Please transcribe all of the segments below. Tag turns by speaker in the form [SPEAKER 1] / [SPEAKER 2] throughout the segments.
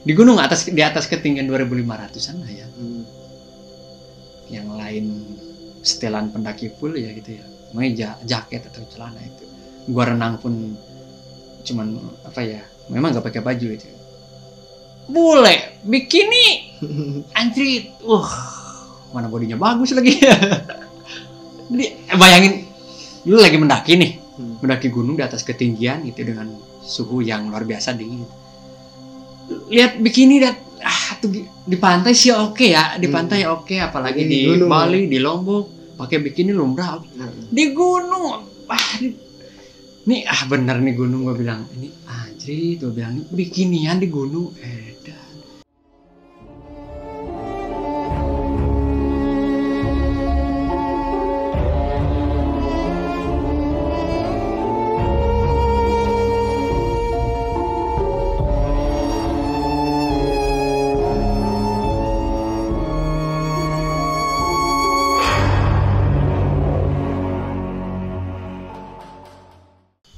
[SPEAKER 1] Di gunung di atas ketinggian 2.500-an lah ya. Yang lain setelan pendaki full ya gitu ya. Meja, jaket atau celana itu. Gua renang pun cuman apa ya? Memang gak pakai baju itu. Bule, bikini. Anjrit. Mana bodinya bagus lagi. Bayangin lu lagi mendaki nih. Mendaki gunung di atas ketinggian itu dengan suhu yang luar biasa dingin. Lihat bikini dan tuh di pantai sih oke ya, di pantai oke, apalagi di
[SPEAKER 2] gunung,
[SPEAKER 1] Bali, di Lombok pakai bikini lumrah. Di gunung, nih bener nih gunung, gue bilang ini anjir, gue bilang bikinian di gunung edan.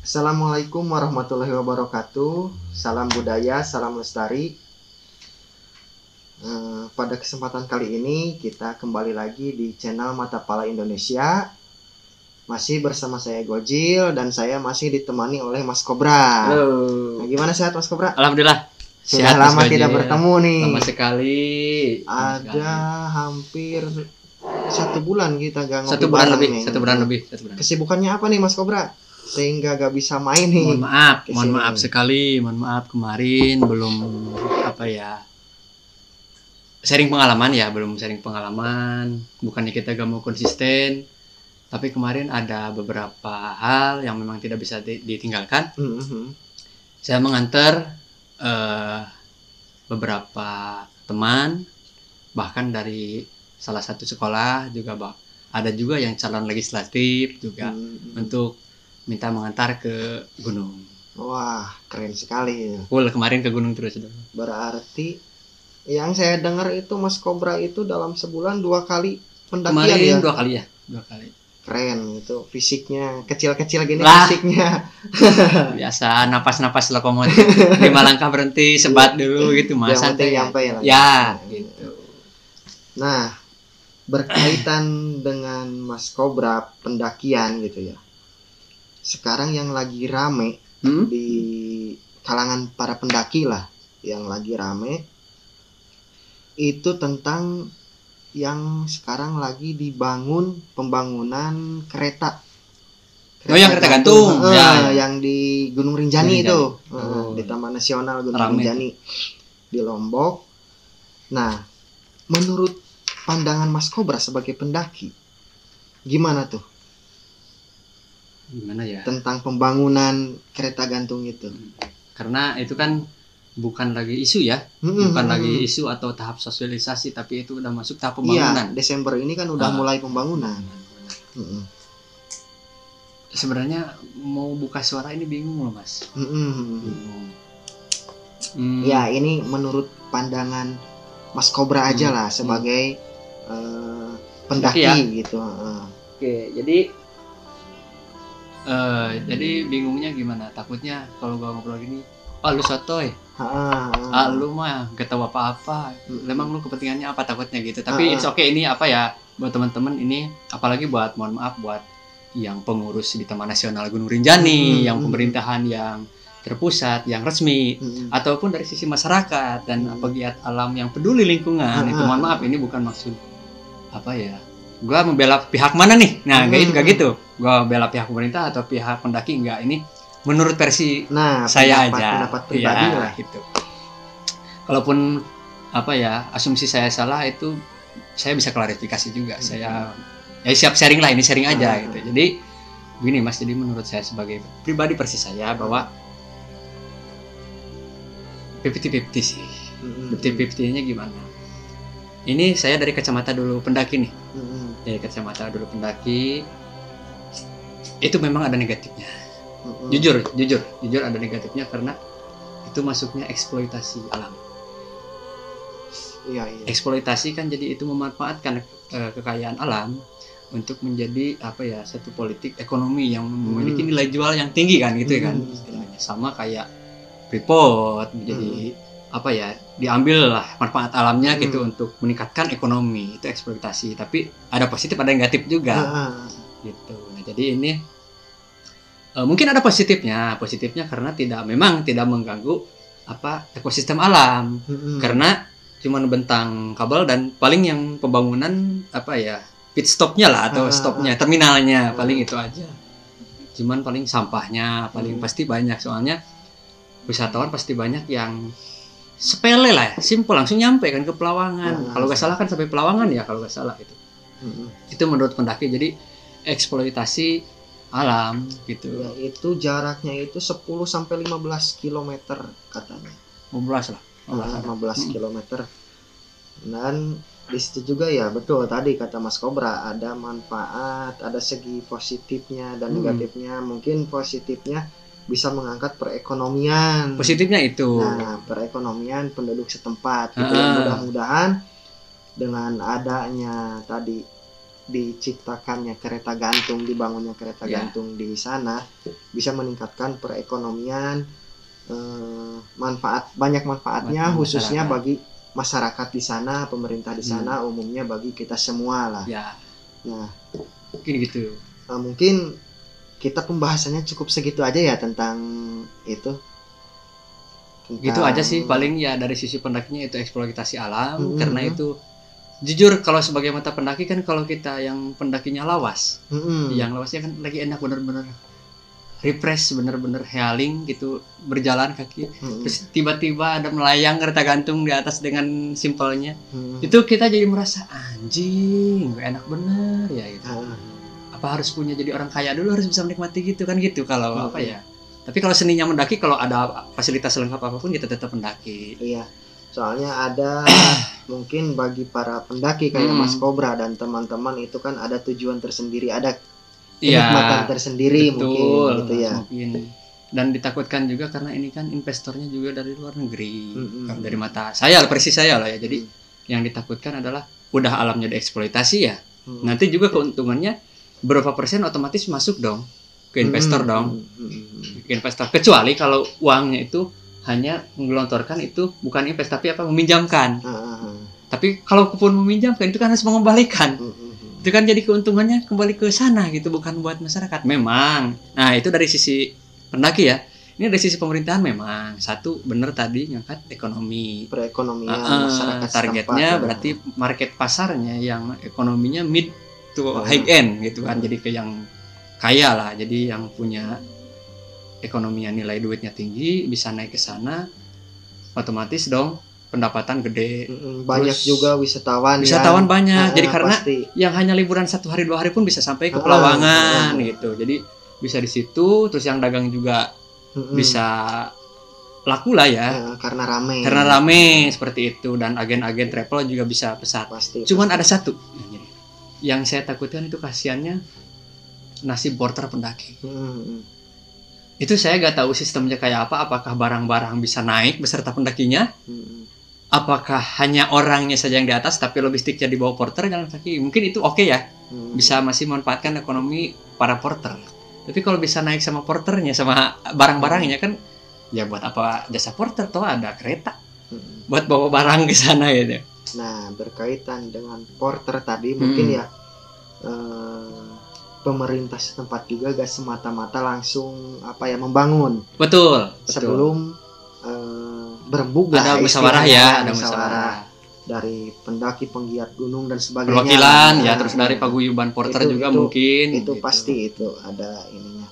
[SPEAKER 2] Assalamualaikum warahmatullahi wabarakatuh. Salam budaya, salam lestari. Pada kesempatan kali ini kita kembali lagi di channel Mata Pala Indonesia. Masih bersama saya Gojil dan saya masih ditemani oleh Mas Kobra.
[SPEAKER 1] Halo.
[SPEAKER 2] Nah, gimana sehat Mas Kobra?
[SPEAKER 1] Alhamdulillah.
[SPEAKER 2] Sudah lama tidak bertemu nih.
[SPEAKER 1] Lama sekali.
[SPEAKER 2] Ada hampir 1 bulan kita gak ngopi
[SPEAKER 1] 1 bulan
[SPEAKER 2] bareng
[SPEAKER 1] lebih,
[SPEAKER 2] nih.
[SPEAKER 1] 1 bulan lebih.
[SPEAKER 2] Kesibukannya apa nih Mas Kobra? Sehingga gak bisa main nih.
[SPEAKER 1] Mohon maaf sekali, mohon maaf kemarin belum sharing pengalaman ya, belum sharing pengalaman. Bukannya kita gak mau konsisten, tapi kemarin ada beberapa hal yang memang tidak bisa ditinggalkan. Saya mengantar beberapa teman, bahkan dari salah satu sekolah juga, ada juga yang calon legislatif juga untuk minta mengantar ke gunung.
[SPEAKER 2] Wah, keren sekali.
[SPEAKER 1] Full kemarin ke gunung terus.
[SPEAKER 2] Berarti yang saya dengar itu Mas Kobra itu dalam sebulan 2 kali pendakian
[SPEAKER 1] kemarin
[SPEAKER 2] ya?
[SPEAKER 1] 2 kali ya, 2 kali.
[SPEAKER 2] Keren itu, fisiknya kecil-kecil gini fisiknya.
[SPEAKER 1] Biasa napas-napas lokomotif. 5 langkah berhenti, sebat dulu gitu, Mas.
[SPEAKER 2] Santai nyampe lah.
[SPEAKER 1] Ya, gitu.
[SPEAKER 2] Nah, berkaitan dengan Mas Kobra pendakian gitu ya. Sekarang yang lagi rame di kalangan para pendaki lah, yang lagi rame itu tentang yang sekarang lagi dibangun pembangunan kereta.
[SPEAKER 1] Yang kereta gantung.
[SPEAKER 2] Yang di Gunung Rinjani itu. Di Taman Nasional Gunung Rinjani di Lombok. Nah, menurut pandangan Mas Kobra sebagai pendaki, gimana tuh?
[SPEAKER 1] Gimana ya?
[SPEAKER 2] Tentang pembangunan kereta gantung itu.
[SPEAKER 1] Karena itu kan bukan lagi isu ya. Bukan lagi isu atau tahap sosialisasi, tapi itu udah masuk tahap pembangunan.
[SPEAKER 2] Iya, Desember ini kan udah mulai pembangunan.
[SPEAKER 1] Sebenarnya mau buka suara ini bingung loh, Mas. Bingung.
[SPEAKER 2] Ya, ini menurut pandangan Mas Kobra aja lah sebagai pendaki ya? Gitu.
[SPEAKER 1] Oke, jadi bingungnya gimana? Takutnya kalau gua ngobrol gini, lu sotoy. Lu mah gak tahu apa-apa. Memang lu kepentingannya apa, takutnya gitu. Tapi it's okay, ini apa ya buat teman-teman ini, apalagi buat mohon maaf buat yang pengurus di Taman Nasional Gunung Rinjani, yang pemerintahan yang terpusat, yang resmi, ataupun dari sisi masyarakat dan pegiat alam yang peduli lingkungan. Itu mohon maaf, ini bukan maksud apa ya, gua membela pihak mana nih. Nah, gak gitu. Gua bela pihak pemerintah atau pihak pendaki, enggak. Ini menurut versi saya aja.
[SPEAKER 2] Pendapat pribadi
[SPEAKER 1] ya,
[SPEAKER 2] lah
[SPEAKER 1] gitu. Kalaupun apa ya, asumsi saya salah, itu saya bisa klarifikasi juga. Saya siap sharing lah, ini sharing aja gitu. Jadi begini Mas, jadi menurut saya sebagai pribadi versi saya bahwa 50-50 sih. 50-50-nya gimana? Ini saya dari kacamata dulu pendaki nih. Dari kacamata dulu pendaki, itu memang ada negatifnya. Jujur ada negatifnya, karena itu masuknya eksploitasi alam. Iya. Eksploitasi kan, jadi itu memanfaatkan kekayaan alam untuk menjadi apa ya, satu politik ekonomi yang memiliki nilai jual yang tinggi kan, gitu kan istilahnya. Sama kayak Freeport menjadi apa ya, diambil lah manfaat alamnya gitu untuk meningkatkan ekonomi, itu eksploitasi. Tapi ada positif ada negatif juga gitu. Nah jadi ini mungkin ada positifnya karena memang tidak mengganggu apa ekosistem alam, karena cuman bentang kabel dan paling yang pembangunan apa ya pit stopnya lah atau stopnya terminalnya paling itu aja. Cuman paling sampahnya paling pasti banyak, soalnya wisatawan pasti banyak yang sepele lah ya, simpel langsung nyampe kan ke Pelawangan. Kalau nggak salah kan sampai Pelawangan ya kalau nggak salah itu. Itu menurut pendaki. Jadi eksploitasi alam gitu.
[SPEAKER 2] Ya, itu jaraknya itu 10 sampai 15 km katanya.
[SPEAKER 1] 15 lah.
[SPEAKER 2] 15 km. Dan di situ juga ya betul tadi kata Mas Kobra, ada manfaat, ada segi positifnya dan negatifnya. Mungkin positifnya bisa mengangkat perekonomian.
[SPEAKER 1] Positifnya itu.
[SPEAKER 2] Nah, perekonomian penduduk setempat gitu. Mudah-mudahan dengan adanya tadi diciptakannya kereta gantung, dibangunnya kereta gantung di sana bisa meningkatkan perekonomian, banyak manfaatnya khususnya bagi masyarakat di sana, pemerintah di sana, umumnya bagi kita semua lah.
[SPEAKER 1] Ya.
[SPEAKER 2] Nah,
[SPEAKER 1] mungkin gitu.
[SPEAKER 2] Mungkin kita pembahasannya cukup segitu aja ya tentang itu.
[SPEAKER 1] Gitu aja sih paling ya dari sisi pendakinya itu eksploitasi alam, karena itu jujur kalau sebagai mata pendaki kan kalau kita yang pendakinya lawas, yang lawasnya kan lagi enak bener-bener refresh, bener-bener healing gitu, berjalan kaki, terus tiba-tiba ada melayang kereta gantung di atas dengan simpelnya, itu kita jadi merasa anjing, enak bener ya gitu. Apa harus punya jadi orang kaya dulu harus bisa menikmati gitu kan gitu kalau apa ya. Tapi kalau seninya mendaki, kalau ada fasilitas lengkap apapun kita tetap mendaki.
[SPEAKER 2] Iya. Soalnya ada mungkin bagi para pendaki kayak Mas Kobra dan teman-teman itu kan ada tujuan tersendiri, ada kenikmatan tersendiri, betul, mungkin gitu ya.
[SPEAKER 1] Mungkin. Dan ditakutkan juga karena ini kan investornya juga dari luar negeri. Kalau dari mata saya, persis saya lah ya. Jadi yang ditakutkan adalah udah alamnya dieksploitasi ya. Nanti juga keuntungannya berapa persen otomatis masuk dong ke investor dong. Ke investor. Kecuali kalau uangnya itu hanya menggelontorkan itu bukan invest tapi apa meminjamkan. Tapi kalau pun meminjamkan itu kan harus mengembalikan. Itu kan jadi keuntungannya kembali ke sana gitu, bukan buat masyarakat. Memang. Nah, itu dari sisi pendaki ya. Ini dari sisi pemerintahan memang satu benar tadi ngangkat ekonomi.
[SPEAKER 2] Perekonomian masyarakat
[SPEAKER 1] targetnya setempat, berarti market pasarnya yang ekonominya mid to high end gitu kan. Jadi ke yang kaya lah. Jadi yang punya ekonominya nilai duitnya tinggi bisa naik ke sana, otomatis dong pendapatan gede.
[SPEAKER 2] Banyak terus juga wisatawan
[SPEAKER 1] banyak. Jadi karena pasti. Yang hanya liburan 1 hari 2 hari pun bisa sampai ke Pelawangan gitu. Jadi bisa di situ, terus yang dagang juga bisa laku lah ya.
[SPEAKER 2] Karena
[SPEAKER 1] rame seperti itu, dan agen-agen travel juga bisa pesat. Cuman ada satu yang saya takutkan, itu kasihannya nasib porter pendaki. Itu saya nggak tahu sistemnya kayak apa. Apakah barang-barang bisa naik beserta pendakinya? Apakah hanya orangnya saja yang di atas tapi logistiknya di bawah porter jalan kaki? Mungkin itu oke ya, bisa masih memanfaatkan ekonomi para porter. Tapi kalau bisa naik sama porternya, sama barang-barangnya kan, ya buat apa jasa porter? Toh ada kereta buat bawa barang ke sana gitu.
[SPEAKER 2] Nah, berkaitan dengan porter tadi mungkin ya pemerintah setempat juga gak semata-mata langsung membangun.
[SPEAKER 1] Betul.
[SPEAKER 2] Sebelum berembuk
[SPEAKER 1] ada musyawarah ya, ada musyawarah
[SPEAKER 2] dari pendaki penggiat gunung dan sebagainya.
[SPEAKER 1] Perwakilan ya, terus dari paguyuban porter juga mungkin.
[SPEAKER 2] Itu gitu. Pasti itu ada ininya.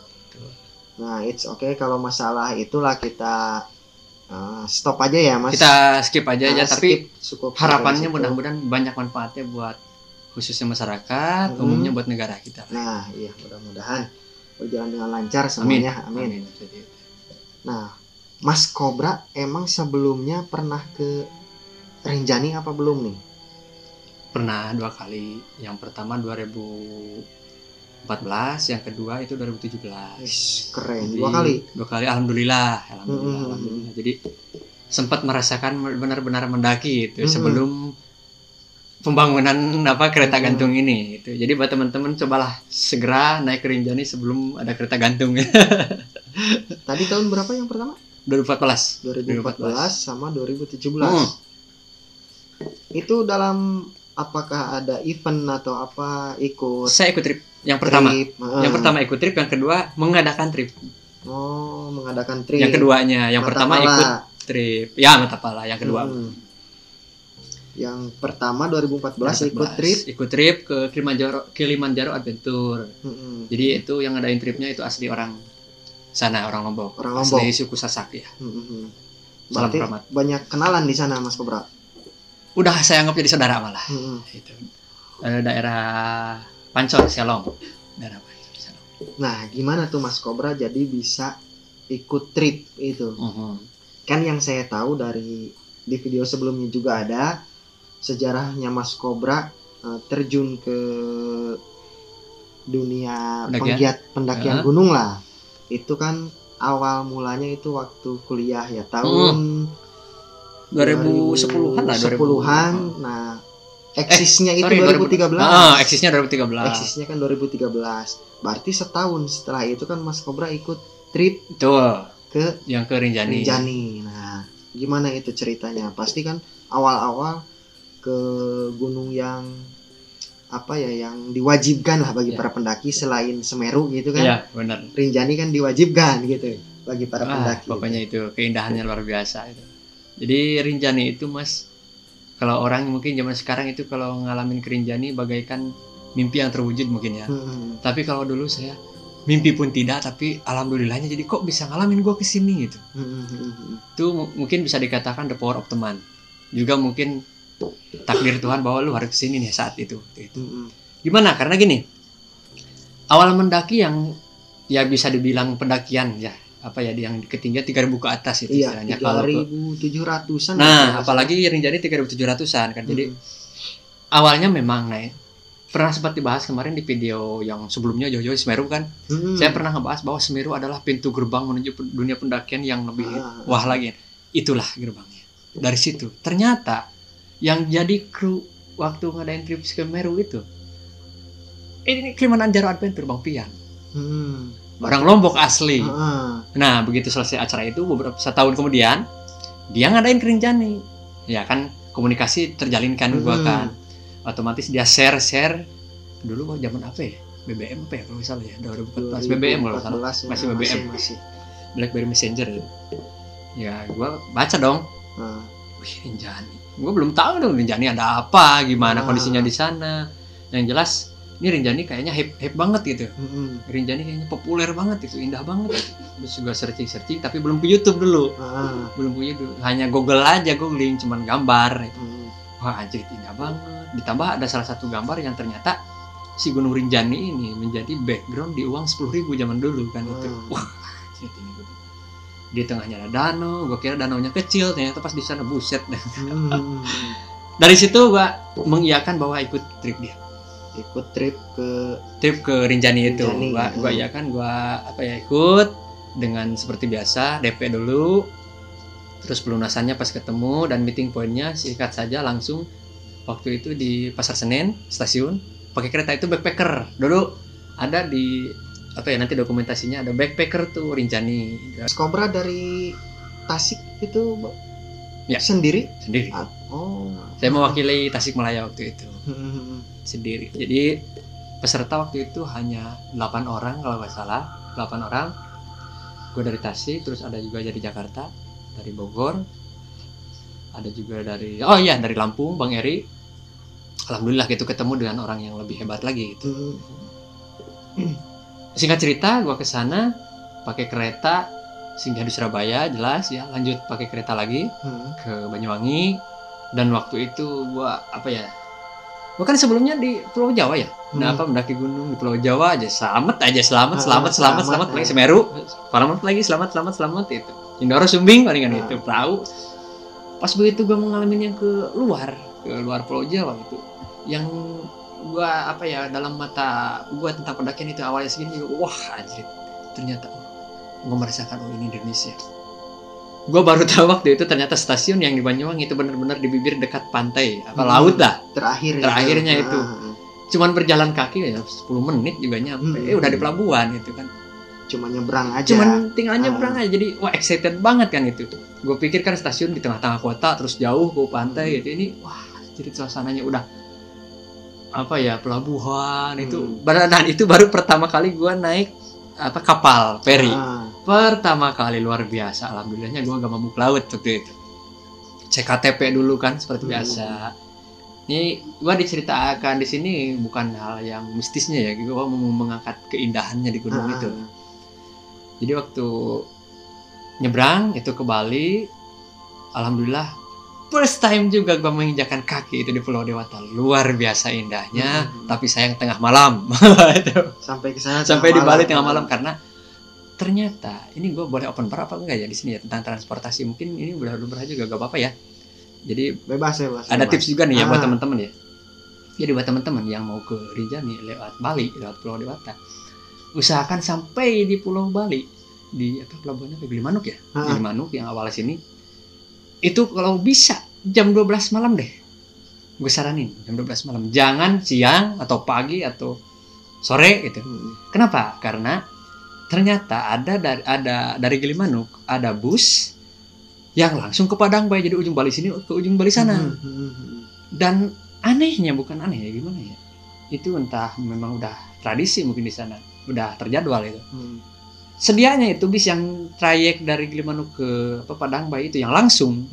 [SPEAKER 2] Nah, it's okay kalau masalah itulah kita stop aja ya, Mas.
[SPEAKER 1] Kita skip aja ya, tapi harapannya mudah-mudahan banyak manfaatnya buat khususnya masyarakat, umumnya buat negara kita.
[SPEAKER 2] Nah, iya, mudah-mudahan berjalan dengan lancar semuanya. Amin. Nah, Mas Kobra emang sebelumnya pernah ke Rinjani apa belum nih?
[SPEAKER 1] Pernah 2 kali. Yang pertama 2014, yang kedua itu 2017.
[SPEAKER 2] Keren.
[SPEAKER 1] Jadi, 2 kali. Alhamdulillah. Jadi sempat merasakan benar-benar mendaki itu sebelum pembangunan kereta gantung ini gitu. Jadi buat teman-teman cobalah segera naik ke Rinjani sebelum ada kereta gantung.
[SPEAKER 2] Tadi tahun berapa yang pertama? 2014 sama 2017. Itu dalam apakah ada event atau apa ikut?
[SPEAKER 1] Saya ikut trip. Yang pertama. Yang pertama ikut trip, yang kedua mengadakan trip.
[SPEAKER 2] Oh, mengadakan trip.
[SPEAKER 1] Yang keduanya, yang pertama ikut trip. Ya, Matapala. Yang kedua.
[SPEAKER 2] Yang pertama 2014 ikut trip
[SPEAKER 1] ke Kilimanjaro Adventure. Jadi itu yang ngadain tripnya itu asli orang sana, orang Lombok. Asli suku Sasak ya.
[SPEAKER 2] Berarti banyak kenalan di sana Mas Kobra.
[SPEAKER 1] Udah saya anggap jadi saudara malah. Itu daerah Pancor, Selong. Daerah Pancor, Selong.
[SPEAKER 2] Nah, gimana tuh Mas Kobra jadi bisa ikut trip itu? Kan yang saya tahu di video sebelumnya juga ada sejarahnya Mas Kobra terjun ke dunia pendakian gunung lah. Itu kan awal mulanya itu waktu kuliah ya, tahun
[SPEAKER 1] 2010-an lah.
[SPEAKER 2] 2010-an. Nah, eksisnya itu 2013.
[SPEAKER 1] Eksisnya 2013.
[SPEAKER 2] Eksisnya kan 2013. Berarti setahun setelah itu kan Mas Kobra ikut trip ke Rinjani. Nah, gimana itu ceritanya? Pasti kan awal-awal ke gunung yang yang diwajibkan lah bagi para pendaki selain Semeru gitu kan.
[SPEAKER 1] Iya, benar.
[SPEAKER 2] Rinjani kan diwajibkan gitu bagi para pendaki.
[SPEAKER 1] Pokoknya itu keindahannya luar biasa itu. Jadi Rinjani itu Mas, kalau orang mungkin zaman sekarang itu kalau ngalamin ke Rinjani bagaikan mimpi yang terwujud mungkin ya. Tapi kalau dulu saya mimpi pun tidak, tapi alhamdulillahnya jadi kok bisa ngalamin gue kesini gitu. Itu mungkin bisa dikatakan the power of the man. Juga mungkin takdir Tuhan bahwa lu harus kesini nih saat itu. Gimana? Karena gini, awal mendaki yang ya bisa dibilang pendakian ya, yang ketinggian 3.000 ke atas itu istilahnya.
[SPEAKER 2] 3.700-an.
[SPEAKER 1] Nah, apalagi Rinjani 3.700-an kan. Jadi awalnya memang pernah sempat dibahas kemarin di video yang sebelumnya jauh-jauh Semeru kan. Saya pernah ngebahas bahwa Semeru adalah pintu gerbang menuju dunia pendakian yang lebih wah lagi. Itulah gerbangnya. Dari situ ternyata yang jadi kru waktu ngadain trip Semeru itu ini Kilimanjaro Adventure Bang Pian. Orang Lombok asli. Nah, begitu selesai acara itu setahun kemudian dia ngadain ke Rinjani. Ya kan komunikasi terjalin kan gua kan. Otomatis dia share dulu zaman apa ya? BBM apa ya kalau misalnya ya 2014 BBM kalau salah. Masih BBM. Masih. BlackBerry Messenger. Ya, gua baca dong. Wih, Rinjani. Gue belum tahu dong Rinjani ada apa, gimana kondisinya di sana. Yang jelas ini Rinjani kayaknya hype banget gitu. Rinjani kayaknya populer banget itu, indah banget. Terus juga searching tapi belum ke YouTube dulu. Belum ke YouTube, hanya googling cuman gambar itu. Wah, anjir indah banget. Ditambah ada salah satu gambar yang ternyata si Gunung Rinjani ini menjadi background di uang 10.000 zaman dulu kan itu. Wah, anjir ini gunung. Di tengahnya ada danau, gue kira danaunya kecil, ternyata pas di sana buset. Dari situ gue mengiyakan bahwa ikut trip dia.
[SPEAKER 2] Ikut trip
[SPEAKER 1] ke Rinjani itu. Gue iyakan, gue ikut dengan seperti biasa, DP dulu. Terus pelunasannya pas ketemu dan meeting pointnya singkat saja langsung waktu itu di Pasar Senen stasiun pakai kereta itu backpacker. Dulu ada di nanti dokumentasinya ada backpacker tuh Rinjani.
[SPEAKER 2] Kobra dari Tasik itu
[SPEAKER 1] ya,
[SPEAKER 2] sendiri?
[SPEAKER 1] Saya mewakili Tasikmalaya waktu itu. Sendiri. Jadi peserta waktu itu hanya 8 orang kalau nggak salah. 8 orang. Gue dari Tasik, terus ada juga dari Jakarta, dari Bogor. Ada juga dari Lampung, Bang Eri. Alhamdulillah gitu ketemu dengan orang yang lebih hebat lagi gitu. Singkat cerita, gue kesana pakai kereta singgah di Surabaya, jelas ya. Lanjut pakai kereta lagi ke Banyuwangi. Dan waktu itu gue gue kan sebelumnya di Pulau Jawa ya. Mendaki gunung di Pulau Jawa aja. Selamat lagi Semeru. Selamat itu. Indoro Sumbing palingan itu perahu. Pas begitu gue mengalami yang ke luar Pulau Jawa gitu. Yang gua dalam mata gua tentang pendakian itu awalnya segini, wah anjir, ternyata gua merasakan ini Indonesia. Gua baru tahu waktu itu ternyata stasiun yang di Banyuwangi itu benar-benar di bibir dekat pantai laut dah. Terakhirnya itu. Cuman berjalan kaki ya 10 menit juga nyampe. Udah di pelabuhan itu kan.
[SPEAKER 2] cuma nyebrang aja.
[SPEAKER 1] Cuman tinggal nyebrang aja. Jadi wah excited banget kan itu. Gue pikir kan stasiun di tengah-tengah kota terus jauh ke pantai gitu. Ini wah jadi suasananya udah apa ya, pelabuhan itu. Dan itu baru pertama kali gue naik kapal feri. Pertama kali, luar biasa. Alhamdulillahnya gue gak mabuk laut waktu itu. Cek KTP dulu kan seperti biasa. Ini gue diceritakan di sini bukan hal yang mistisnya ya, gue mau mengangkat keindahannya di gunung itu. Jadi waktu nyebrang itu ke Bali, alhamdulillah first time juga gue menginjakan kaki itu di Pulau Dewata, luar biasa indahnya. Tapi sayang tengah malam.
[SPEAKER 2] Sampai ke sana
[SPEAKER 1] sampai di Bali tengah malam karena ternyata ini gue boleh open bar apa enggak ya di sini ya tentang transportasi, mungkin ini udah juga gak apa-apa ya. Jadi
[SPEAKER 2] bebas.
[SPEAKER 1] Ada tips juga nih ya buat teman-teman ya. Jadi buat teman-teman yang mau ke Rinjani lewat Bali, lewat Pulau Dewata, usahakan sampai di Pulau Bali di pelabuhannya Gilimanuk ya. Gilimanuk yang awalnya sini. Itu kalau bisa jam 12 malam deh. Gue saranin jam 12 malam. Jangan siang atau pagi atau sore gitu. Kenapa? Karena ternyata ada dari Gilimanuk ada bus yang langsung ke Padang Bay, jadi ujung Bali sini ke ujung Bali sana. Dan anehnya, bukan aneh ya, gimana ya, itu entah memang udah tradisi mungkin di sana, udah terjadwal itu. Sedianya itu bis yang trayek dari Gilimanuk ke Padang Bay itu yang langsung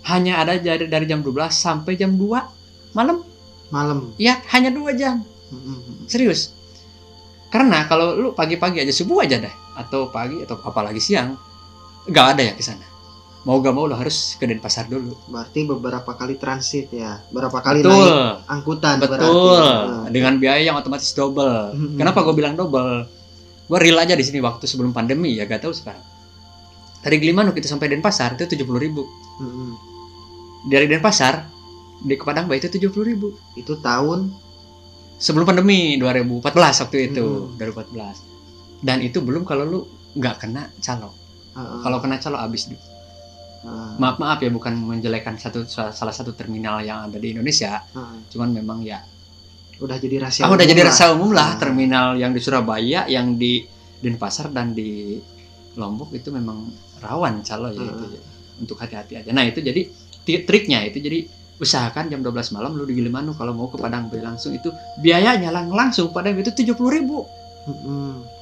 [SPEAKER 1] hanya ada dari jam 12 sampai jam 2 malam. Ya, hanya 2 jam. Serius. Karena kalau lu pagi-pagi aja, subuh aja deh, atau pagi atau apalagi siang, nggak ada ya ke sana. Mau gak mau lo harus ke Denpasar dulu.
[SPEAKER 2] Berarti beberapa kali transit ya, berapa kali naik angkutan.
[SPEAKER 1] Betul. Dengan biaya yang otomatis double. Kenapa gue bilang double? Gue real aja di sini waktu sebelum pandemi ya, gak tahu sekarang. Dari Gilimanuk itu sampai Denpasar itu 70.000. Dari Denpasar di ke Padang Bay itu 70.000.
[SPEAKER 2] Itu tahun
[SPEAKER 1] sebelum pandemi 2014 waktu itu, 2014. Dan itu belum kalau lu nggak kena calo. Kalau kena calo abis dulu. Maaf ya, bukan menjelekan salah satu terminal yang ada di Indonesia. Cuman memang ya
[SPEAKER 2] udah jadi rahasia
[SPEAKER 1] umum lah. Terminal yang di Surabaya, yang di Denpasar dan di Lombok itu memang rawan calo ya itu. Untuk hati-hati aja. Nah, itu jadi triknya itu, jadi usahakan jam 12 malam lu di Gilimanuk kalau mau ke Padang Bay langsung, itu biayanya langsung Padang Bay itu 70.000.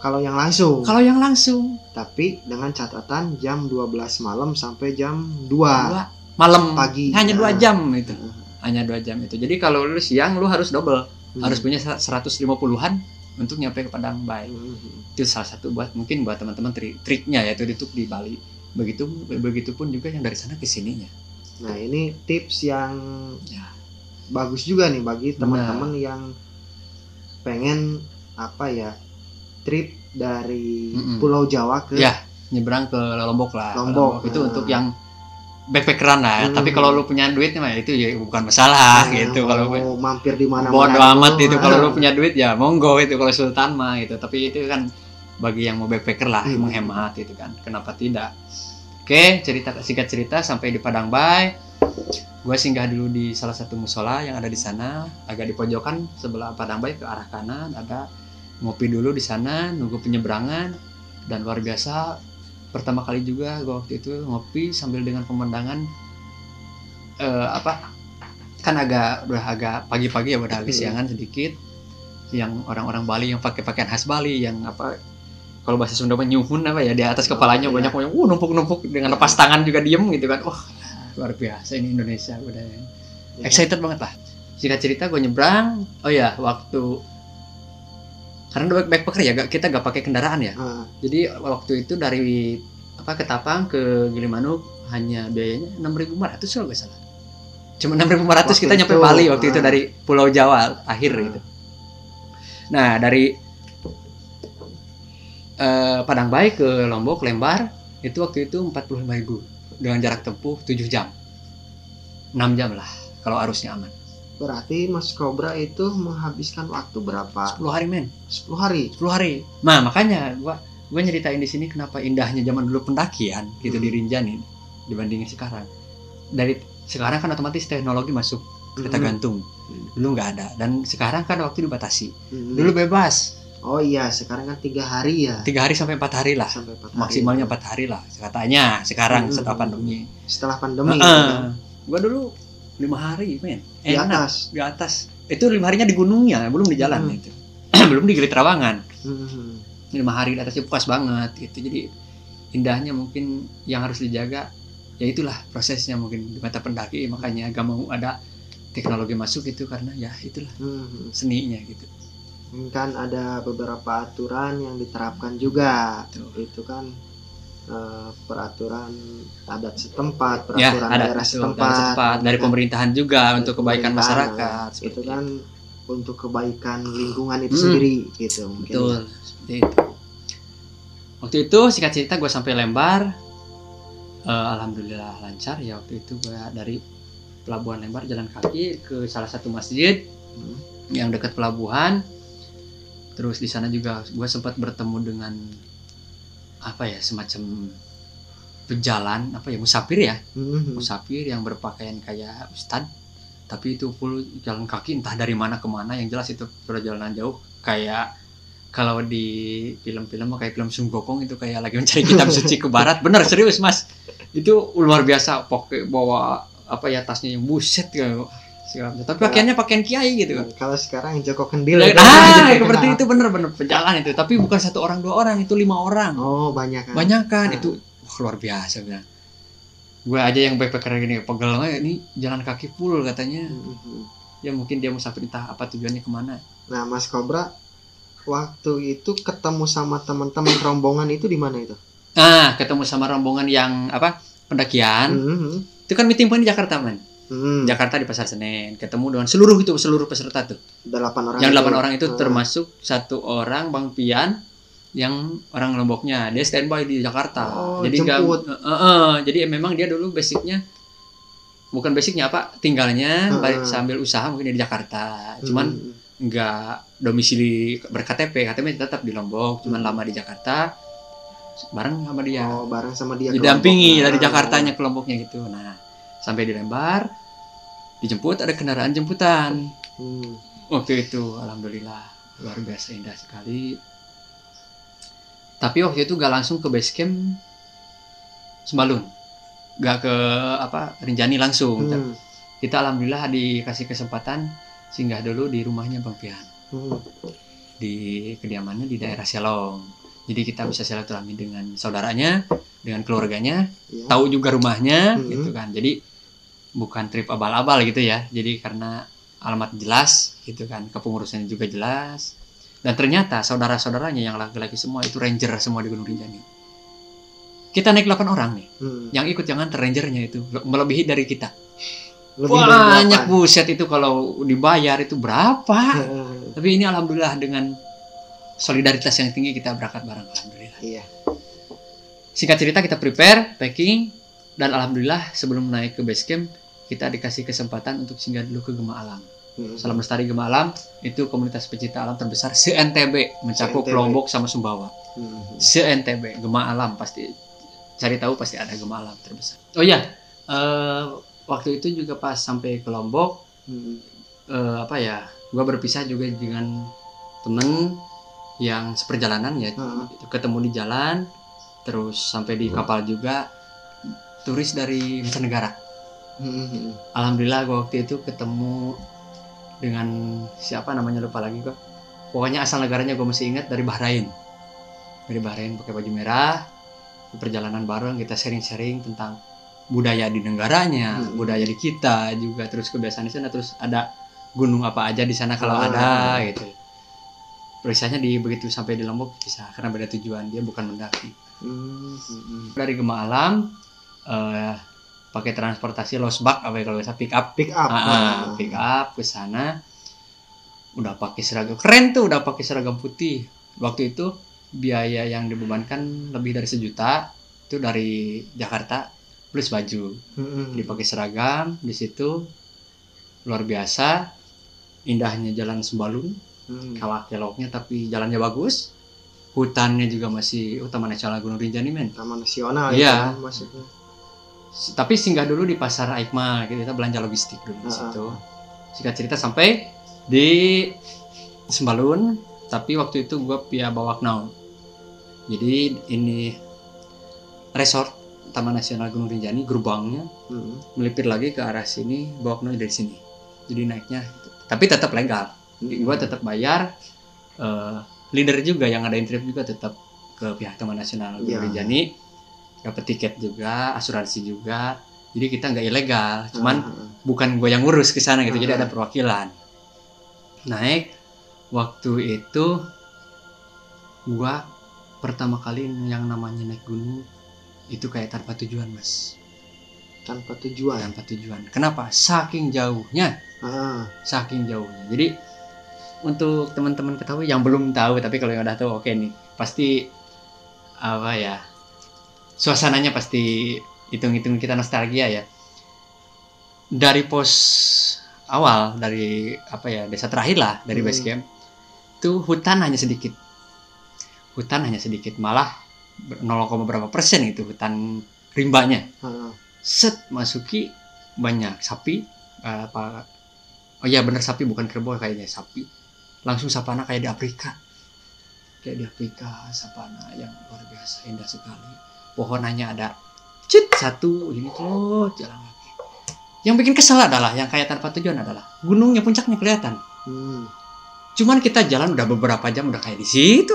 [SPEAKER 2] Kalau yang langsung. Tapi dengan catatan jam 12 malam sampai jam 2
[SPEAKER 1] malam
[SPEAKER 2] pagi.
[SPEAKER 1] Hanya 2 jam itu. Hanya 2 jam itu. Jadi kalau lu siang lu harus double. Harus punya 150-an untuk nyampe ke Padang Bay. Itu salah satu buat teman-teman triknya ya, itu di Bali. Begitupun juga yang dari sana ke sininya.
[SPEAKER 2] Nah, ini tips yang bagus juga nih bagi teman-teman yang pengen trip dari Pulau Jawa ke
[SPEAKER 1] nyebrang ke Lombok lah. Lombok itu untuk yang backpackeran lah. Tapi kalau lu punya duit mah itu ya bukan masalah gitu. Kalau
[SPEAKER 2] mampir di mana-mana
[SPEAKER 1] bodo amat itu. Kalau lu punya duit ya monggo itu, kalau sultan mah itu. Tapi itu kan bagi yang mau backpacker lah, menghemat itu kan. Kenapa tidak? Oke, singkat cerita sampai di Padang Bay. Gue singgah dulu di salah satu musola yang ada di sana, agak di pojokan sebelah Padang Bay ke arah kanan. Ada ngopi dulu di sana, nunggu penyeberangan, dan luar biasa. Pertama kali juga gue waktu itu ngopi sambil dengan pemandangan kan udah agak pagi-pagi ya, udah agak siangan sedikit. Yang orang-orang Bali yang pakai pakaian khas Bali yang kalau bahasa Sunda nyuhun di atas kepalanya banyak numpuk-numpuk dengan lepas tangan juga diem gitu kan. Luar biasa ini Indonesia, udah excited banget lah. Singkat cerita gue nyebrang. Waktu karena backpacker ya, kita gak pakai kendaraan ya. Jadi waktu itu dari Ketapang ke Gilimanuk hanya biayanya 6.500 kalau gak salah. Cuma 6.500 kita nyampe Bali waktu itu dari Pulau Jawa akhir gitu. Nah, dari Padang Bay ke Lombok Lembar itu waktu itu 45.000 dengan jarak tempuh 7 jam. 6 jam lah kalau arusnya aman.
[SPEAKER 2] Berarti Mas Cobra itu menghabiskan waktu berapa?
[SPEAKER 1] 10 hari men.
[SPEAKER 2] 10 hari.
[SPEAKER 1] Nah, makanya gua nyeritain di sini kenapa indahnya zaman dulu pendakian gitu di Rinjani dibandingin sekarang. Dari sekarang kan otomatis teknologi masuk kereta gantung. Dulu nggak ada, dan sekarang kan waktu dibatasi. Dulu bebas.
[SPEAKER 2] Oh iya, sekarang kan 3 hari ya.
[SPEAKER 1] 3 hari sampai 4 hari lah.
[SPEAKER 2] Sampai 4 hari.
[SPEAKER 1] Maksimalnya 4 hari lah katanya sekarang setelah pandemi.
[SPEAKER 2] Setelah pandemi kan.
[SPEAKER 1] Gua dulu 5 hari, men.
[SPEAKER 2] Di atas.
[SPEAKER 1] Di atas. Itu 5 harinya di gunungnya, belum di jalan itu. Belum di Gili Trawangan. 5 hari di atasnya puas banget gitu. Jadi indahnya mungkin yang harus dijaga ya itulah prosesnya mungkin di mata pendaki, makanya gak mau ada teknologi masuk itu karena ya itulah seninya gitu.
[SPEAKER 2] Kan ada beberapa aturan yang diterapkan juga. Itu kan peraturan adat setempat, peraturan daerah setempat
[SPEAKER 1] dari pemerintahan juga untuk kebaikan masyarakat.
[SPEAKER 2] Itu kan untuk kebaikan lingkungan itu sendiri gitu.
[SPEAKER 1] Betul, seperti itu. Waktu itu singkat cerita gue sampai Lembar, alhamdulillah lancar ya. Waktu itu gue dari Pelabuhan Lembar jalan kaki ke salah satu masjid yang dekat pelabuhan. Terus di sana juga gue sempat bertemu dengan apa ya, semacam pejalan apa ya, musafir ya, musafir yang berpakaian kayak ustad, tapi itu full jalan kaki entah dari mana kemana. Yang jelas itu perjalanan jauh, kayak kalau di film-film kayak film Sun Gokong itu kayak lagi mencari kitab suci ke barat. Bener, serius mas, itu luar biasa. Pakai bawa apa ya, tasnya yang buset gitu. Tapi pakaiannya pakaian kiai gitu.
[SPEAKER 2] Kalau sekarang Joko Kendil
[SPEAKER 1] seperti itu, bener-bener pejalan itu. Tapi bukan 1 orang 2 orang, itu 5 orang.
[SPEAKER 2] Oh banyak kan.
[SPEAKER 1] Banyak kan. Itu luar biasa bilang. Gue aja yang backpacker gini pegel, ini jalan kaki full katanya. Ya mungkin dia musafir, entah apa tujuannya kemana.
[SPEAKER 2] Nah Mas Cobra, waktu itu ketemu sama teman-teman rombongan itu di mana itu?
[SPEAKER 1] Ketemu sama rombongan yang apa, pendakian. Itu kan meeting point di Jakarta, man. Jakarta di Pasar Senen, ketemu dengan seluruh peserta tuh. 8 orang. Yang 8 orang itu termasuk 1 orang Bang Pian yang orang Lomboknya. Dia standby di Jakarta. Jadi jadi memang dia dulu bukan basicnya apa, tinggalnya sambil usaha mungkin di Jakarta. Cuman nggak domisili berKTP, KTP tetap di Lombok, cuman lama di Jakarta. Bareng sama dia.
[SPEAKER 2] Bareng sama dia.
[SPEAKER 1] Didampingi dari Jakartanya ke Lomboknya gitu. Nah, sampai di Lembar, dijemput, ada kendaraan jemputan. Waktu itu alhamdulillah luar biasa indah sekali. Tapi waktu itu gak langsung ke base camp Sembalun, gak ke Rinjani langsung. Kita alhamdulillah dikasih kesempatan singgah dulu di rumahnya Bang Pian, di kediamannya di daerah Selong. Jadi kita bisa silaturahmi dengan saudaranya, dengan keluarganya, tahu juga rumahnya gitu kan. Jadi bukan trip abal-abal gitu ya. Jadi karena alamat jelas gitu kan, kepengurusannya juga jelas. Dan ternyata saudara-saudaranya yang laki-laki semua itu ranger semua di Gunung Rinjani. Kita naik 8 orang nih. Yang ikut yang antar rangernya itu melebihi dari kita. Banyak buset itu, kalau dibayar itu berapa. Tapi ini alhamdulillah dengan solidaritas yang tinggi kita berangkat bareng, alhamdulillah.
[SPEAKER 2] Iya.
[SPEAKER 1] Singkat cerita kita prepare, packing, dan alhamdulillah sebelum naik ke base camp kita dikasih kesempatan untuk singgah dulu ke Gema Alam. Salam Lestari Gema Alam itu komunitas pecinta alam terbesar se-NTB, mencakup Lombok sama Sumbawa. Se-NTB, Gema Alam, pasti cari tahu pasti ada Gema Alam terbesar. Oh iya, waktu itu juga pas sampai ke Lombok, gua berpisah juga dengan temen yang seperjalanan ya, ketemu di jalan, terus sampai di kapal juga turis dari mancanegara. Alhamdulillah gua waktu itu ketemu dengan siapa namanya lupa lagi gua. Pokoknya asal negaranya gua masih ingat, dari Bahrain. Dari Bahrain pakai baju merah, perjalanan bareng, kita sharing-sharing tentang budaya di negaranya, budaya di kita juga, terus kebiasaan di sana, terus ada gunung apa aja di sana kalau ada gitu. Perisanya begitu sampai di Lombok bisa, karena beda tujuan, dia bukan mendaki. Dari Gema Alam pakai transportasi losbak kalau bisa pick up ke sana, udah pakai seragam keren tuh, udah pakai seragam putih. Waktu itu biaya yang dibebankan lebih dari 1 juta itu dari Jakarta plus baju. Dipakai seragam di situ, luar biasa indahnya jalan Sembalun. Kelok-keloknya tapi jalannya bagus. Hutannya juga masih Taman Nasional Gunung Rinjani, men.
[SPEAKER 2] Taman Nasional
[SPEAKER 1] ya
[SPEAKER 2] maksudnya.
[SPEAKER 1] Tapi singgah dulu di Pasar Aikma, kita belanja logistik dulu di situ. Singkat cerita sampai di Sembalun, Tapi waktu itu gue via Bawaknau. Jadi ini resort Taman Nasional Gunung Rinjani, gerbangnya melipir lagi ke arah sini, Bawaknau dari sini. Jadi naiknya, tapi tetap legal. Gue tetap bayar. Leader juga yang ngadain trip juga tetap ke pihak Taman Nasional Gunung Rinjani. Dapat tiket juga, asuransi juga. Jadi kita nggak ilegal, cuman bukan gue yang ngurus ke sana gitu. Jadi ada perwakilan. Naik. Waktu itu gua pertama kali yang namanya naik gunung itu kayak tanpa tujuan, Mas.
[SPEAKER 2] Tanpa tujuan.
[SPEAKER 1] Kenapa? Saking jauhnya. Saking jauhnya. Jadi untuk teman-teman ketahui yang belum tahu, tapi kalau yang udah tahu oke nih. Pasti apa ya? Suasananya pasti hitung-hitung kita nostalgia ya. Dari pos awal, dari apa ya, desa terakhir lah, dari base camp. Itu hutan hanya sedikit, malah 0, berapa persen itu hutan rimbanya. Set masuki banyak sapi, oh iya bener sapi, bukan kerbau, kayaknya sapi. Langsung savana kayak di Afrika, savana yang luar biasa indah sekali. Pohon hanya ada satu ini tuh, jalan lagi. Yang bikin kesel adalah yang kayak tanpa tujuan adalah gunungnya, puncaknya kelihatan. Cuman kita jalan udah beberapa jam udah kayak di situ,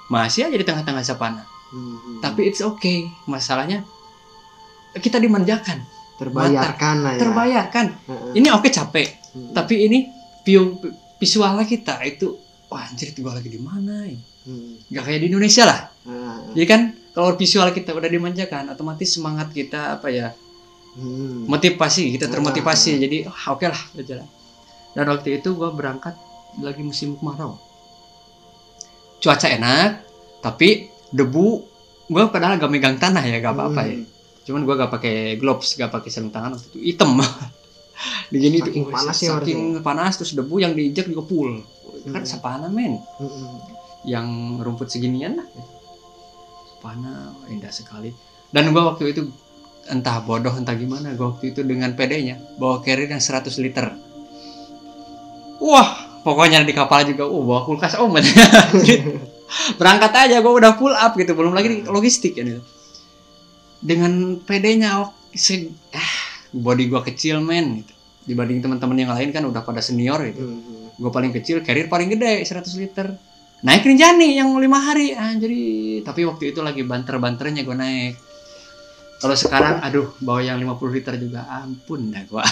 [SPEAKER 1] masih aja di tengah-tengah savana. Tapi it's okay. Masalahnya kita dimanjakan, terbayarkan. Ini oke capek, tapi ini visualnya kita itu, wah anjir gue lagi di mana? Gak kayak di Indonesia lah. Jadi kan kalau visual kita udah dimanjakan, otomatis semangat kita apa ya? Motivasi, kita termotivasi. Jadi oke lah berjalan. Dan waktu itu gue berangkat lagi musim kemarau, cuaca enak, tapi debu. Gue padahal gak megang tanah ya, gak apa-apa ya. Cuman gue gak pakai gloves, gak pakai sarung tangan, waktu itu hitam. Begini
[SPEAKER 2] saking panas ya,
[SPEAKER 1] saking panas, terus debu yang diinjak juga full. Kan savana men, yang rumput seginian lah. Savana indah sekali. Dan gue waktu itu entah bodoh entah gimana, gue waktu itu dengan pedenya bawa carrier yang 100 liter. Wah, pokoknya di kapal juga, bawa kulkas berangkat aja gue udah full up gitu, belum lagi logistik ya gitu. Dengan pedenya body gue kecil men gitu. Dibanding teman-teman yang lain kan udah pada senior gitu. Gue paling kecil, carrier paling gede 100 liter. Naik Rinjani yang 5 hari jadi. Tapi waktu itu lagi banter-banternya gue naik. Kalau sekarang aduh bawa yang 50 liter juga ampun dah gue.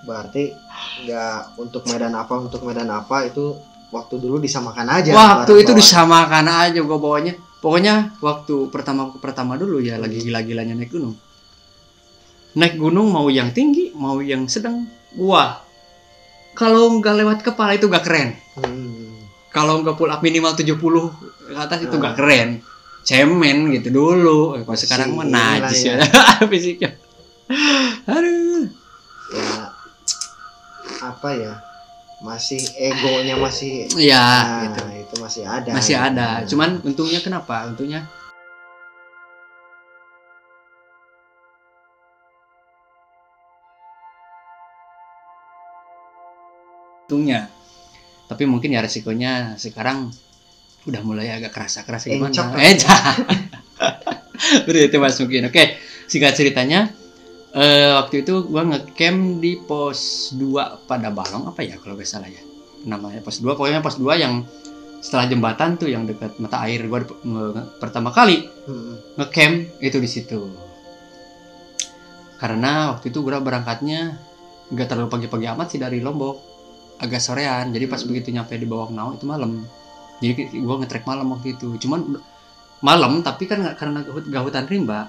[SPEAKER 2] Berarti nggak untuk medan apa itu waktu dulu disamakan aja.
[SPEAKER 1] Waktu itu disamakan aja gue bawanya. Pokoknya waktu pertama dulu ya lagi gila-gilanya naik gunung. Naik gunung mau yang tinggi, mau yang sedang. Wah, kalau nggak lewat kepala itu nggak keren. Kalau nggak pull up minimal 70 ke atas itu nggak keren. Cemen gitu dulu. Kalau sekarang mah najis ya fisiknya. Aduh.
[SPEAKER 2] Ya apa ya? Masih egonya masih.
[SPEAKER 1] Iya.
[SPEAKER 2] Gitu. Itu masih ada.
[SPEAKER 1] Masih ada. Cuman untungnya kenapa? Untungnya tapi mungkin ya resikonya sekarang udah mulai agak kerasa gimana. Betul itu Mas mungkin. Oke, singkat ceritanya waktu itu gua ngecamp di pos 2 pada Balong apa ya kalau gak salah ya. Namanya pos 2, pokoknya pos 2 yang setelah jembatan tuh yang dekat mata air. Gua pertama kali ngecamp itu di situ. Karena waktu itu gua berangkatnya enggak terlalu pagi-pagi amat sih dari Lombok. Agak sorean. Jadi pas begitu nyampe di Bawaknau itu malam. Jadi gue nge-trek malam waktu itu. Cuman malam tapi kan karena gak hutan rimba,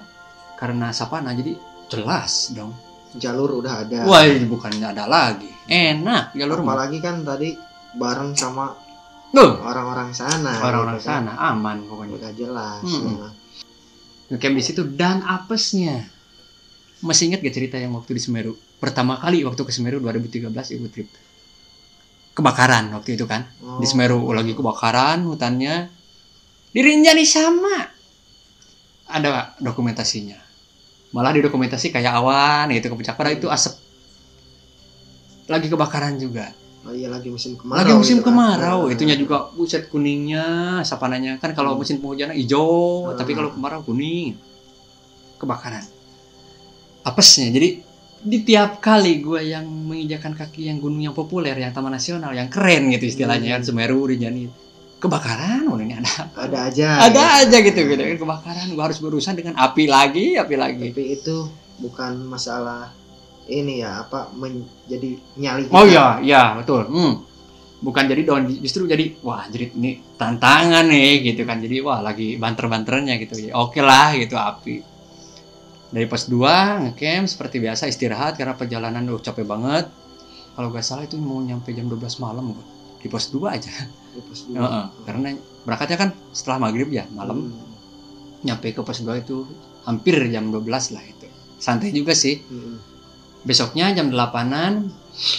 [SPEAKER 1] karena savana jadi jelas dong.
[SPEAKER 2] Jalur udah ada.
[SPEAKER 1] Wah, bukannya ada lagi. Enak jalur.
[SPEAKER 2] Apalagi kan tadi bareng sama orang-orang sana.
[SPEAKER 1] Orang-orang gitu sana kan. Aman pokoknya.
[SPEAKER 2] Udah jelas.
[SPEAKER 1] Ngecamp di situ dan apesnya. Masih ingat gak cerita yang waktu di Semeru? Pertama kali waktu ke Semeru 2013 ikut trip. Kebakaran waktu itu kan. Di Semeru lagi kebakaran hutannya. Di Rinjani sama. Ada dokumentasinya. Malah di dokumentasi kayak awan gitu ke puncak, padahal itu asap. Lagi kebakaran juga.
[SPEAKER 2] Oh iya, lagi musim kemarau.
[SPEAKER 1] Lagi musim
[SPEAKER 2] gitu
[SPEAKER 1] kemarau, itunya juga buset kuningnya, sapananya kan kalau musim penghujan hijau, tapi kalau kemarau kuning. Kebakaran. Apesnya. Jadi di tiap kali gue yang menginjakan kaki yang gunung yang populer, yang taman nasional, yang keren gitu istilahnya kan, Semeru, Rinjani, kebakaran, ini
[SPEAKER 2] ada
[SPEAKER 1] aja gitu kan, kebakaran. Gue harus berurusan dengan api lagi.
[SPEAKER 2] Tapi itu bukan masalah ini ya, menjadi nyali kita.
[SPEAKER 1] Oh iya betul. Bukan jadi down, justru jadi wah jadi ini tantangan nih gitu kan. Jadi wah lagi banter-banternya gitu. Oke lah gitu api. Dari pos 2 ngecamp seperti biasa, istirahat karena perjalanan capek banget. Kalau gak salah itu mau nyampe jam 12 malam gua. Di pos 2 aja. Di pos 2. Karena berangkatnya kan setelah maghrib ya malam. Nyampe ke pos 2 itu hampir jam 12 lah itu. Santai juga sih. Besoknya jam 8-an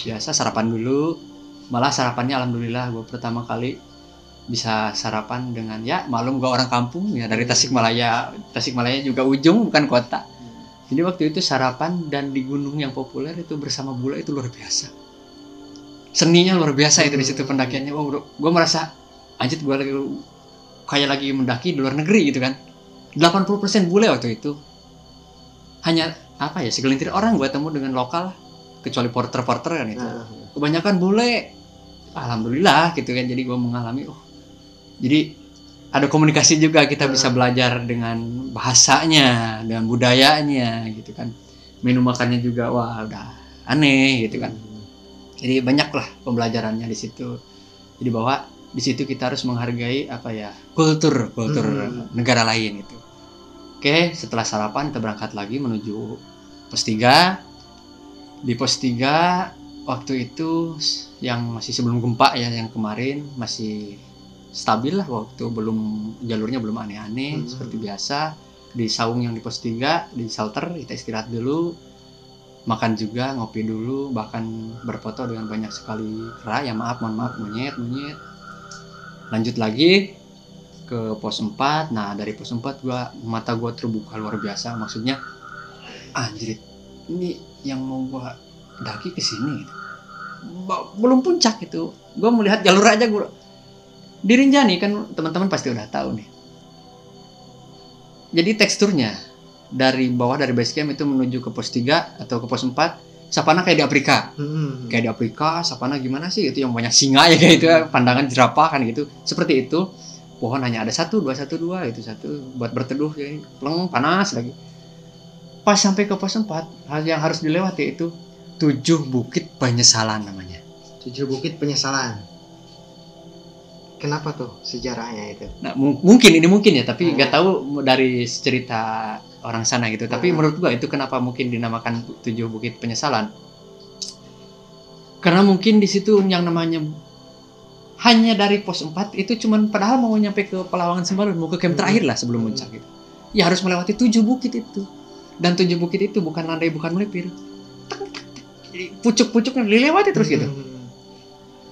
[SPEAKER 1] biasa sarapan dulu. Malah sarapannya alhamdulillah gue pertama kali bisa sarapan dengan malum gue orang kampung ya, dari Tasikmalaya juga ujung bukan kota. Jadi waktu itu sarapan dan di gunung yang populer itu bersama bule itu luar biasa. Seninya luar biasa itu di situ pendakiannya. Gue merasa anjir gue lagi mendaki di luar negeri gitu kan. 80% bule waktu itu. Hanya segelintir orang gue temu dengan lokal, kecuali porter kan itu. Kebanyakan bule, alhamdulillah gitu kan. Jadi gue mengalami, jadi ada komunikasi juga, kita bisa belajar dengan bahasanya, dengan budayanya gitu kan. Minum makannya juga udah aneh gitu kan. Jadi banyak lah pembelajarannya di situ. Jadi bahwa di situ kita harus menghargai kultur negara lain itu. Oke, setelah sarapan kita berangkat lagi menuju pos 3. Di pos 3 waktu itu yang masih sebelum gempa ya, yang kemarin masih stabil lah, waktu jalurnya belum aneh-aneh seperti biasa. Di saung yang di pos 3 di shelter kita istirahat dulu, makan juga, ngopi dulu, bahkan berfoto dengan banyak sekali kera, mohon maaf monyet. Lanjut lagi ke pos 4. Nah dari pos 4 mata gue terbuka luar biasa, maksudnya anjir ini yang mau gue daki ke sini gitu. Belum puncak itu, gue melihat jalur aja. Gue di Rinjani kan teman-teman pasti udah tahu nih. Jadi teksturnya dari bawah, dari base camp itu menuju ke pos 3 atau ke pos 4, sapana kayak di Afrika. Kayak di Afrika, sapana gimana sih? Itu yang banyak singa ya kayak itu, pandangan jerapah kan gitu. Seperti itu. Pohon hanya ada 1, 2 itu satu buat berteduh ya, pleng, panas lagi. Pas sampai ke pos 4, hal yang harus dilewati itu 7 Bukit Penyesalan namanya.
[SPEAKER 2] 7 Bukit Penyesalan. Kenapa tuh sejarahnya itu?
[SPEAKER 1] Nah, mungkin ya, tapi nggak tahu dari cerita orang sana gitu. Tapi menurut gua itu kenapa mungkin dinamakan 7 Bukit Penyesalan? Karena mungkin di situ yang namanya hanya dari pos 4 itu cuman, padahal mau nyampe ke Pelawangan Sembalun, mau ke camp terakhir lah sebelum puncak gitu. Ya harus melewati 7 bukit itu. Dan 7 bukit itu bukan landai, bukan melipir. Pucuk-pucuknya dilewati terus gitu.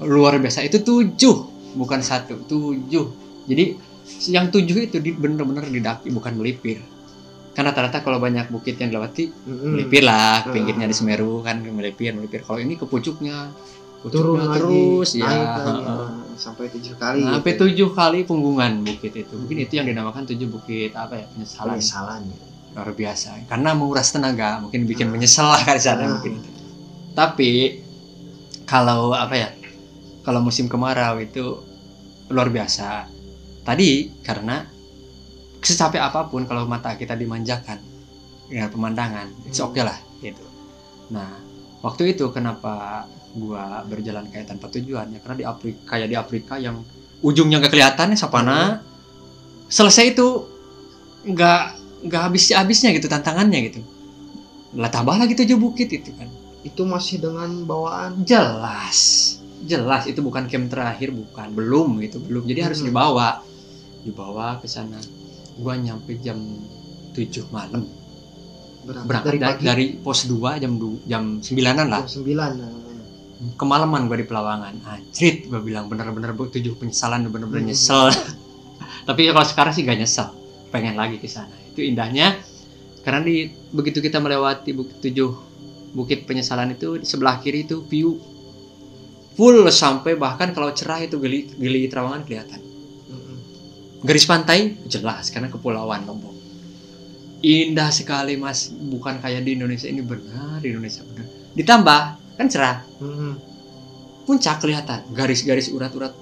[SPEAKER 1] Luar biasa, itu 7. Bukan 1, 7. Jadi yang 7 itu bener-bener didaki, bukan melipir. Karena rata-rata kalau banyak bukit yang dilewati melipir lah, pinggirnya di Semeru kan melipir. Kalau ini ke pucuknya
[SPEAKER 2] turun
[SPEAKER 1] terus
[SPEAKER 2] lagi,
[SPEAKER 1] ya,
[SPEAKER 2] sampai 7 kali.
[SPEAKER 1] Sampai 7 kali punggungan bukit itu. Mungkin itu yang dinamakan 7 bukit penyesalan. Luar biasa. Karena menguras tenaga, mungkin bikin menyesal lah kan sana mungkin itu. Tapi kalau kalau musim kemarau itu luar biasa. Tadi karena secapek apapun kalau mata kita dimanjakan dengan pemandangan, it's okay lah gitu. Nah, waktu itu kenapa gua berjalan kayak tanpa tujuan ya, karena di Afrika yang ujungnya nggak kelihatan ya sapana, selesai itu nggak habisnya gitu tantangannya gitu. Lah tambah lagi 7 bukit itu kan.
[SPEAKER 2] Itu masih dengan bawaan
[SPEAKER 1] jelas itu bukan camp terakhir, belum. Jadi harus dibawa ke sana. Gua nyampe jam 7 malam. Berangkat dari pos 2 jam 9-an lah.
[SPEAKER 2] Jam 9.
[SPEAKER 1] Kemalaman gue di Pelawangan. Anjrit, gue bilang bener-bener 7 penyesalan, bener-bener nyesel. Tapi kalau sekarang sih gak nyesel, pengen lagi ke sana. Itu indahnya karena begitu kita melewati 7 Bukit Penyesalan itu, di sebelah kiri itu view full sampai bahkan kalau cerah itu Gili Trawangan kelihatan. Garis pantai jelas karena kepulauan Lombok. Indah sekali Mas, bukan kayak di Indonesia ini, benar di Indonesia benar. Ditambah kan cerah. Puncak kelihatan, garis-garis urat-urat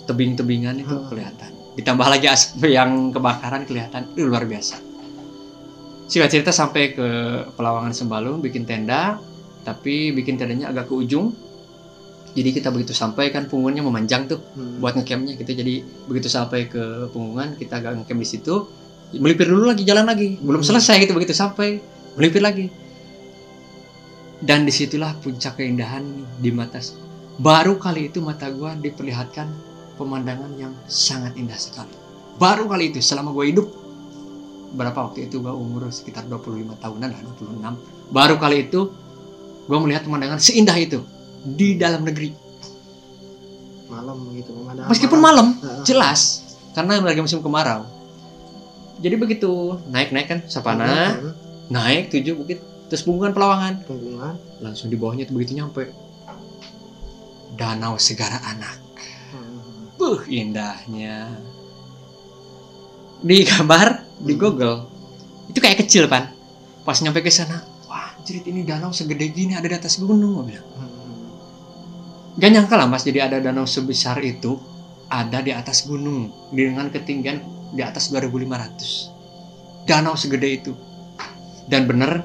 [SPEAKER 1] tebing-tebingan itu kelihatan. Ditambah lagi asap yang kebakaran kelihatan, itu luar biasa. Singkat cerita sampai ke Pelawangan Sembalun bikin tenda, tapi bikin tendanya agak ke ujung. Jadi kita begitu sampai kan punggungnya memanjang tuh buat ngecampnya gitu. Jadi begitu sampai ke Punggungan kita agak ngecamp di situ, melipir dulu lagi, jalan lagi, belum selesai gitu, begitu sampai melipir lagi. Dan disitulah puncak keindahan di mata. Baru kali itu mata gua diperlihatkan pemandangan yang sangat indah sekali. Baru kali itu selama gua hidup. Berapa waktu itu gua umur sekitar 25 tahunan lah, 26. Baru kali itu gua melihat pemandangan seindah itu di dalam negeri.
[SPEAKER 2] Malam gitu pemandangan.
[SPEAKER 1] Meskipun malam, jelas karena lagi musim kemarau. Jadi begitu naik kan Sapana, naik 7 bukit, terus Punggungan Pelawangan. Langsung di bawahnya itu begitu nyampe Danau Segara Anak. Indahnya. Di gambar di Google itu kayak kecil Pan. Pas nyampe ke sana, wah jerit ini danau segede gini ada di atas gunung, gue bilang. Gak nyangka lah Mas, jadi ada danau sebesar itu ada di atas gunung dengan ketinggian di atas 2.500. Danau segede itu. Dan bener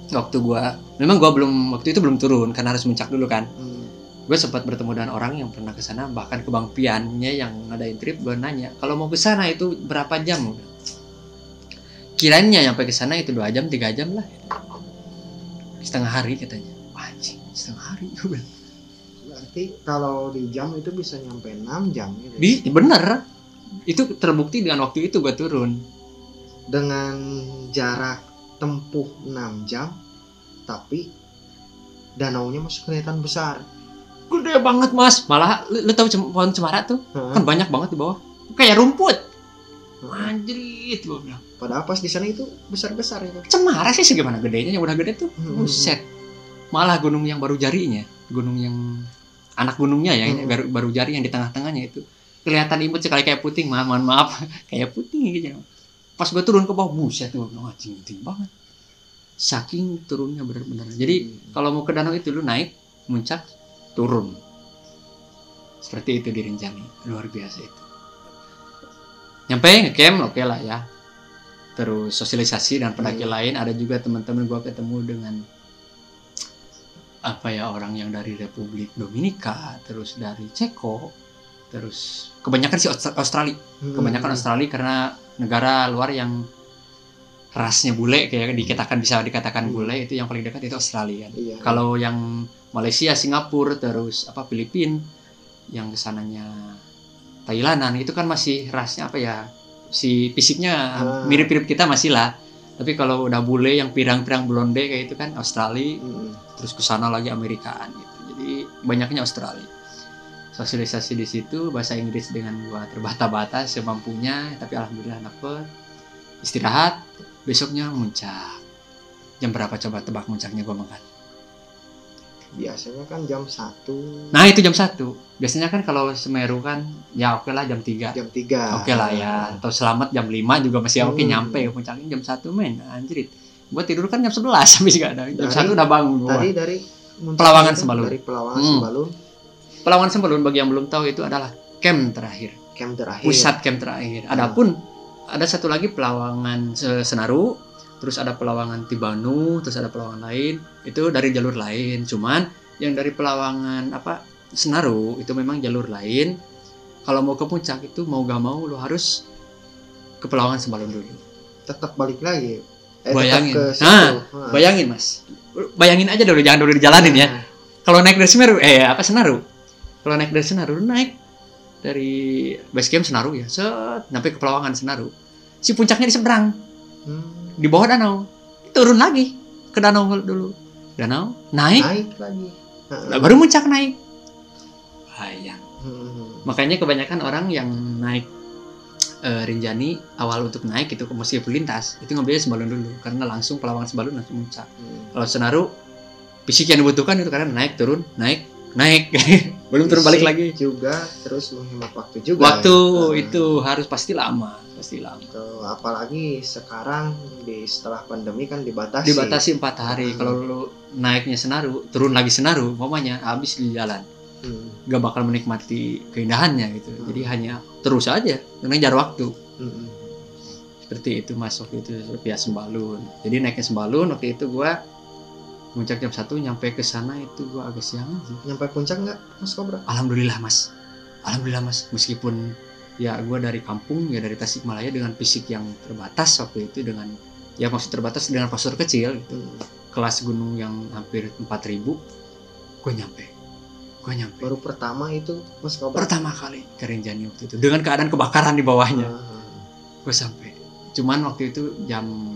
[SPEAKER 1] waktu waktu itu belum turun karena harus muncak dulu kan. Gue sempat bertemu dengan orang yang pernah ke sana, bahkan ke Bang Piannya yang ngadain trip. Gue nanya, kalau mau ke sana itu berapa jam? Kiranya nyampe ke sana itu 2 jam, 3 jam lah. Setengah hari katanya. Wah, anjing, setengah hari juga.
[SPEAKER 2] Berarti kalau di jam itu bisa nyampe 6 jam gitu.
[SPEAKER 1] Bener. Itu terbukti dengan waktu itu gue turun.
[SPEAKER 2] Dengan jarak tempuh 6 jam, tapi danaunya masih kelihatan besar.
[SPEAKER 1] Gede banget Mas, malah lu tahu pohon cemara tuh kan banyak banget di bawah, kayak rumput. Anjrit gua bilang.
[SPEAKER 2] Padahal pas di sana itu besar-besar itu.
[SPEAKER 1] Cemara sih segimana gedenya, yang udah gede tuh. Buset. Malah gunung yang baru jarinya, gunung yang anak gunungnya ya, ini baru jari yang di tengah-tengahnya itu kelihatan imut sekali kayak puting. Maaf, kayak puting gitu. Pas gua turun ke bawah, buset tuh, anjing banget. Saking turunnya benar-benar. Jadi kalau mau ke danau itu lu naik, muncak, turun. Seperti itu di Rinjani, luar biasa itu. Nyampe ngecamp oke lah ya. Terus sosialisasi dan pendaki lain, ada juga teman-teman gua ketemu dengan orang yang dari Republik Dominika, terus dari Ceko, terus kebanyakan sih Australia. Kebanyakan Australia karena negara luar yang rasnya bule kayak bisa dikatakan bule, itu yang paling dekat itu Australia. Kalau yang Malaysia, Singapura, terus Filipina, yang kesananya Thailandan itu kan masih rasnya si fisiknya mirip-mirip kita masih lah. Tapi kalau udah bule yang pirang-pirang blonde kayak itu kan Australia, terus kesana lagi Amerikaan gitu. Jadi banyaknya Australia. Sosialisasi di situ bahasa Inggris dengan gua terbata-bata semampunya, tapi alhamdulillah dapet. Istirahat, besoknya muncak. Jam berapa coba tebak muncaknya gua makan?
[SPEAKER 2] Biasanya kan jam 1.
[SPEAKER 1] Nah itu jam 1. Biasanya kan kalau Semeru kan ya oke lah jam 3.
[SPEAKER 2] Jam 3.
[SPEAKER 1] Oke lah ya. Atau Selamat jam 5 juga masih oke nyampe. Puncaknya jam 1 men. Anjrit. Gua tidur kan jam 11 habis gak ada. Jam 1 udah bangun gua.
[SPEAKER 2] Tadi dari
[SPEAKER 1] Pelawangan Sembalun.
[SPEAKER 2] Dari Pelawangan Sembalun.
[SPEAKER 1] Pelawangan Sembalun bagi yang belum tahu itu adalah camp terakhir. Pusat camp terakhir. Adapun ada satu lagi Pelawangan Senaru. Terus ada Pelawangan Tibanu, terus ada Pelawangan lain, itu dari jalur lain. Cuman yang dari Pelawangan Senaru itu memang jalur lain. Kalau mau ke puncak itu mau gak mau lo harus ke Pelawangan Sembalun dulu.
[SPEAKER 2] Tetap balik lagi.
[SPEAKER 1] Bayangin. Bayangin Mas. Bayangin aja dulu, jangan dulu dijalanin ya. Kalau naik dari Semeru, Senaru. Kalau naik dari Senaru, naik dari base camp Senaru ya, sampai ke Pelawangan Senaru. Si puncaknya di seberang. Di bawah danau, turun lagi ke danau dulu, naik
[SPEAKER 2] lagi,
[SPEAKER 1] baru muncak naik. Bayang. Makanya kebanyakan orang yang naik Rinjani awal untuk naik itu mesti lintas, itu ngambilnya Sembalun dulu karena langsung Pelawangan Sembalun langsung muncak. Kalau Senaru fisik yang dibutuhkan itu karena naik turun naik belum turun balik lagi
[SPEAKER 2] juga, terus menghemat waktu juga
[SPEAKER 1] itu harus pasti lama
[SPEAKER 2] tuh, apalagi sekarang setelah pandemi kan dibatasi
[SPEAKER 1] 4 hari. Kalau lu naiknya Senaru turun lagi Senaru mamanya habis di jalan, gak bakal menikmati keindahannya gitu. Jadi hanya terus aja karena jar waktu. Seperti itu Mas, waktu itu via Sembalun. Jadi naiknya Sembalun waktu itu gua puncak jam 1, nyampe ke sana itu gua agak siang aja.
[SPEAKER 2] Nyampe puncak nggak Mas Cobra?
[SPEAKER 1] Alhamdulillah Mas, meskipun ya gua dari kampung ya, dari Tasikmalaya, dengan fisik yang terbatas waktu itu, dengan ya maksud terbatas dengan postur kecil gitu. Kelas gunung yang hampir 4.000 gua nyampe.
[SPEAKER 2] Baru pertama itu Mas Cobra?
[SPEAKER 1] Pertama kali ke Rinjani waktu itu dengan keadaan kebakaran di bawahnya. Gua sampai. Cuman waktu itu jam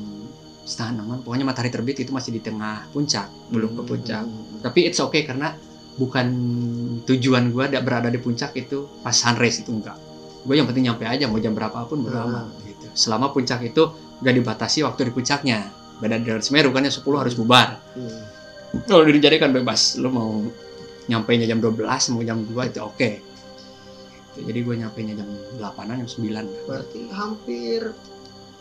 [SPEAKER 1] 5:30, pokoknya matahari terbit, itu masih di tengah puncak, belum ke puncak. Tapi it's okay karena bukan tujuan gue berada di puncak itu pas sunrise, itu enggak. Gue yang penting nyampe aja, mau jam berapapun bodo amat gitu. Selama puncak itu gak dibatasi waktu di puncaknya. Beda dengan Semeru kan yang 10 harus bubar. Kalau di Rinjani kan bebas, lo mau nyampainya jam 12 mau jam 2 itu oke. Jadi gue nyampainya jam 8-an, jam 9.
[SPEAKER 2] Berarti hampir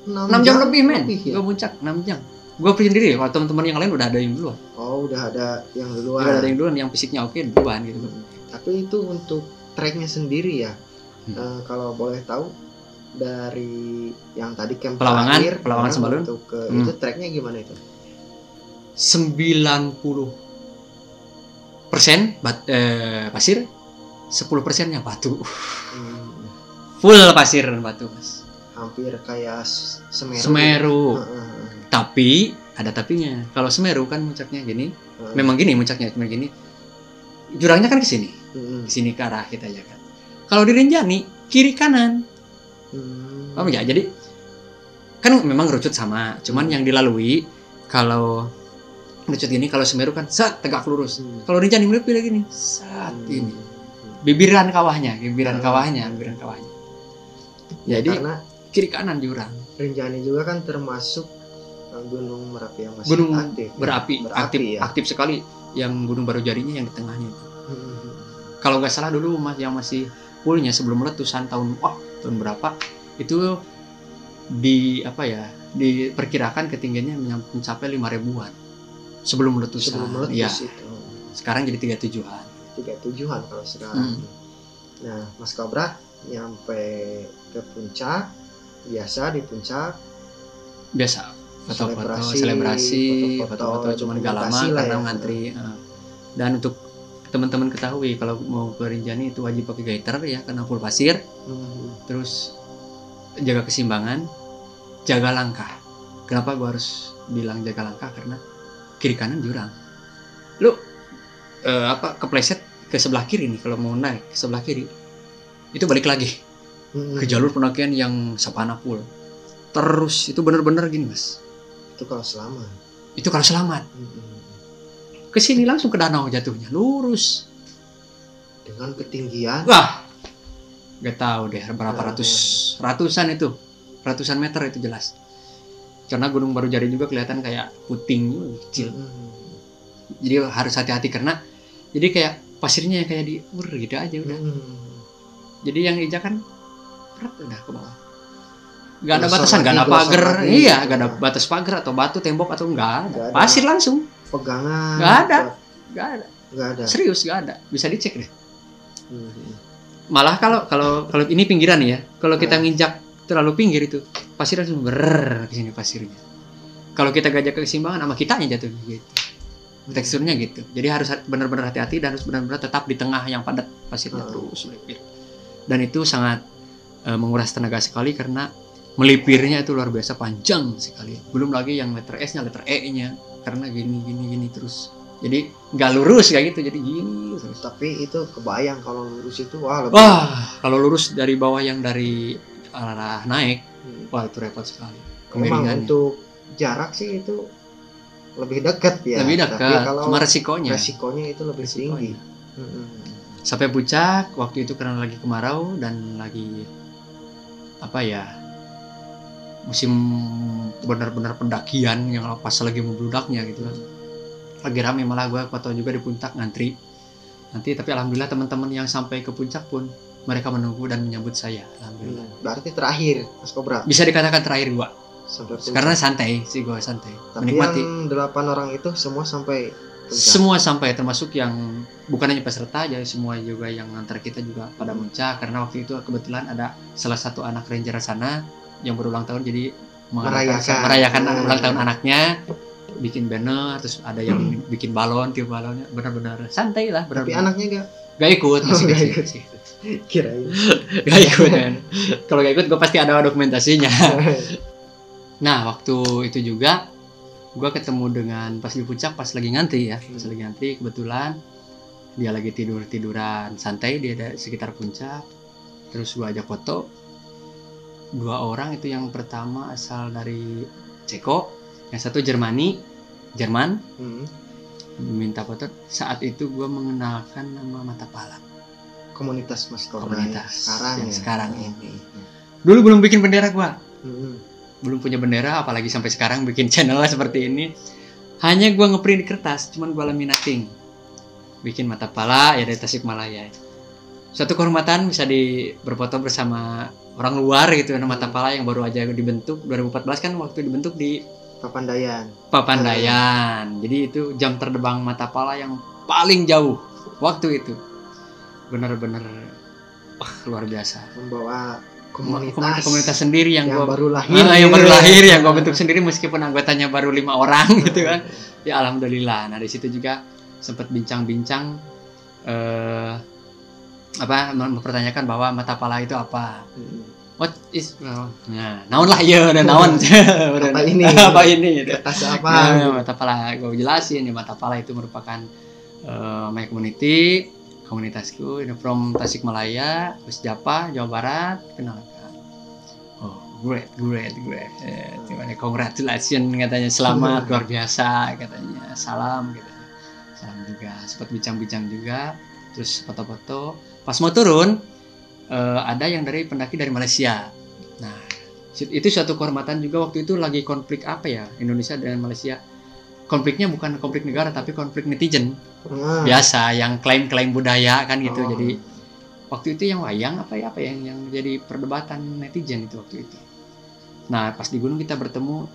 [SPEAKER 2] 6
[SPEAKER 1] jam lebih men, ya? Gue puncak 6 jam. Gue sendiri, kalau teman-teman yang lain udah ada yang duluan.
[SPEAKER 2] Oh, udah ada yang duluan.
[SPEAKER 1] Udah ada yang duluan, yang fisiknya oke duluan gitu.
[SPEAKER 2] Tapi itu untuk treknya sendiri ya. Kalau boleh tahu dari yang tadi camp
[SPEAKER 1] Pelawangan Sembalun
[SPEAKER 2] untuk itu treknya gimana itu?
[SPEAKER 1] 90% pasir, 10%-nya batu. Full pasir dan batu Mas.
[SPEAKER 2] Hampir kayak
[SPEAKER 1] Semeru. Tapi ada tapinya. Kalau Semeru kan puncaknya gini, memang gini puncaknya cuma gini. Jurangnya kan ke sini. Ke sini ke arah kita ya kan. Kalau di Rinjani kiri kanan. Paham ya? Jadi kan memang rucut sama, cuman yang dilalui kalau rucut gini, kalau Semeru kan tegak lurus. Kalau Rinjani pilih gini, ini. Bibiran kawahnya. Jadi karena kiri kanan jurang.
[SPEAKER 2] Rinjani juga kan termasuk gunung Merapi yang masih
[SPEAKER 1] aktif sekali. Yang Gunung Barujarinya yang di tengahnya itu. Kalau nggak salah dulu yang masih fullnya sebelum letusan tahun berapa itu diperkirakan ketinggiannya mencapai 5.000-an sebelum letusan. Ya.
[SPEAKER 2] Itu.
[SPEAKER 1] Sekarang jadi 37-an.
[SPEAKER 2] 37-an kalau sekarang. Nah, Mas Cobra nyampe ke puncak. Biasa di puncak
[SPEAKER 1] foto-foto, cuman gak lama karena ngantri. Dan untuk teman-teman ketahui kalau mau ke Rinjani itu wajib pakai gaiter ya karena full pasir. Terus jaga keseimbangan, jaga langkah. Kenapa gua harus bilang jaga langkah? Karena kiri kanan jurang. Lu kepleset ke sebelah kiri nih, kalau mau naik ke sebelah kiri itu balik lagi ke jalur pendakian yang sapana full. Terus itu bener-bener gini Mas.
[SPEAKER 2] Itu kalau selamat. Kesini
[SPEAKER 1] langsung ke danau jatuhnya, lurus.
[SPEAKER 2] Dengan ketinggian.
[SPEAKER 1] Wah, gak tahu deh berapa ratusan meter itu jelas. Karena Gunung Barujari juga kelihatan kayak puting kecil. Jadi harus hati-hati karena jadi kayak pasirnya kayak diur gitu aja udah. Jadi yang injakan udah ke bawah. Gak ada batasan, gak ada pagar. Iya, gak ada batas pagar atau batu, tembok atau enggak ada. Pasir langsung.
[SPEAKER 2] Pegangan.
[SPEAKER 1] Gak ada. Serius gak ada. Bisa dicek deh. Malah kalau ini pinggiran ya. Kalau kita nginjak terlalu pinggir itu, pasir langsung ke sini pasirnya. Kalau kita gak jaga keseimbangan sama kitanya jatuh gitu. Teksturnya gitu. Jadi harus benar-benar hati-hati dan harus benar-benar tetap di tengah yang padat pasirnya terus melipir. Dan itu sangat menguras tenaga sekali karena melipirnya itu luar biasa panjang sekali. Belum lagi yang letter S-nya, letter E-nya karena gini terus. Jadi nggak lurus kayak gitu, jadi gini terus.
[SPEAKER 2] Tapi itu kebayang kalau lurus itu
[SPEAKER 1] kalau lurus dari bawah yang dari arah naik, itu repot sekali.
[SPEAKER 2] Memang untuk jarak sih itu lebih dekat ya.
[SPEAKER 1] Lebih dekat. Cuma resikonya
[SPEAKER 2] itu lebih tinggi.
[SPEAKER 1] Sampai puncak waktu itu karena lagi kemarau dan lagi musim benar-benar pendakian yang pas lagi membludaknya gitu kan. lagi rame, malah gue foto juga di puncak ngantri. Nanti tapi alhamdulillah teman-teman yang sampai ke puncak pun mereka menunggu dan menyambut saya. Alhamdulillah.
[SPEAKER 2] Berarti terakhir Mas Kobra.
[SPEAKER 1] Bisa dikatakan terakhir gue.
[SPEAKER 2] Sampai puncak.
[SPEAKER 1] Karena santai sih gue, santai.
[SPEAKER 2] Tapi
[SPEAKER 1] menikmati.
[SPEAKER 2] yang 8 orang itu semua sampai puncak.
[SPEAKER 1] Semua sampai, termasuk yang bukan hanya peserta aja, semua juga yang antar kita juga pada puncak. Karena waktu itu kebetulan ada salah satu anak ranger sana yang berulang tahun, jadi merayakan ulang tahun anaknya, bikin banner, terus ada yang bikin balon, tiup balonnya, benar-benar santai lah.
[SPEAKER 2] Tapi anaknya
[SPEAKER 1] gak ikut, masih gak ikut.
[SPEAKER 2] Kirain
[SPEAKER 1] gak ikut kan. Kalau gak ikut gue pasti ada dokumentasinya. Nah waktu itu juga gue ketemu dengan pas di puncak, pas lagi ngantri ya, pas lagi ngantri kebetulan dia lagi tiduran santai, dia ada sekitar puncak. Terus gue ajak foto. 2 orang itu, yang pertama asal dari Ceko, yang satu Jerman, minta foto. Saat itu gue mengenalkan nama Matapala,
[SPEAKER 2] komunitas Mas Kobra
[SPEAKER 1] sekarang ini. Dulu belum bikin bendera gue, belum punya bendera, apalagi sampai sekarang bikin channel seperti ini. Hanya gue ngeprint di kertas, cuman gue laminating, bikin Matapala ya dari Tasikmalaya. Suatu kehormatan bisa berfoto bersama orang luar gitu, nama Matapala yang baru aja dibentuk 2014 kan, waktu dibentuk di Papandayan. Jadi itu jam terbang Matapala yang paling jauh waktu itu. Benar-benar luar biasa.
[SPEAKER 2] Membawa komunitas
[SPEAKER 1] sendiri yang
[SPEAKER 2] baru
[SPEAKER 1] lahir, yang gue bentuk sendiri meskipun anggotanya baru 5 orang gitu kan. Ya alhamdulillah. Nah di situ juga sempat bincang-bincang mempertanyakan bahwa Matapala itu apa. What is naon lah ya, udah naon. apa ini
[SPEAKER 2] kertas apa
[SPEAKER 1] Matapala gue jelasin ya. Matapala itu merupakan my community, komunitasku from Tasikmalaya, terus Jawa Barat, kenalkan. Oh great congratulations katanya, selamat luar biasa katanya, salam katanya, salam juga. Sempat bincang-bincang juga, terus foto-foto. Pas mau turun ada yang dari pendaki dari Malaysia. Nah itu suatu kehormatan juga. Waktu itu lagi konflik apa ya, Indonesia dan Malaysia. Konfliknya bukan konflik negara tapi konflik netizen. Biasa yang klaim budaya kan gitu. Jadi waktu itu yang wayang apa yang jadi perdebatan netizen itu waktu itu. Nah pas di gunung kita bertemu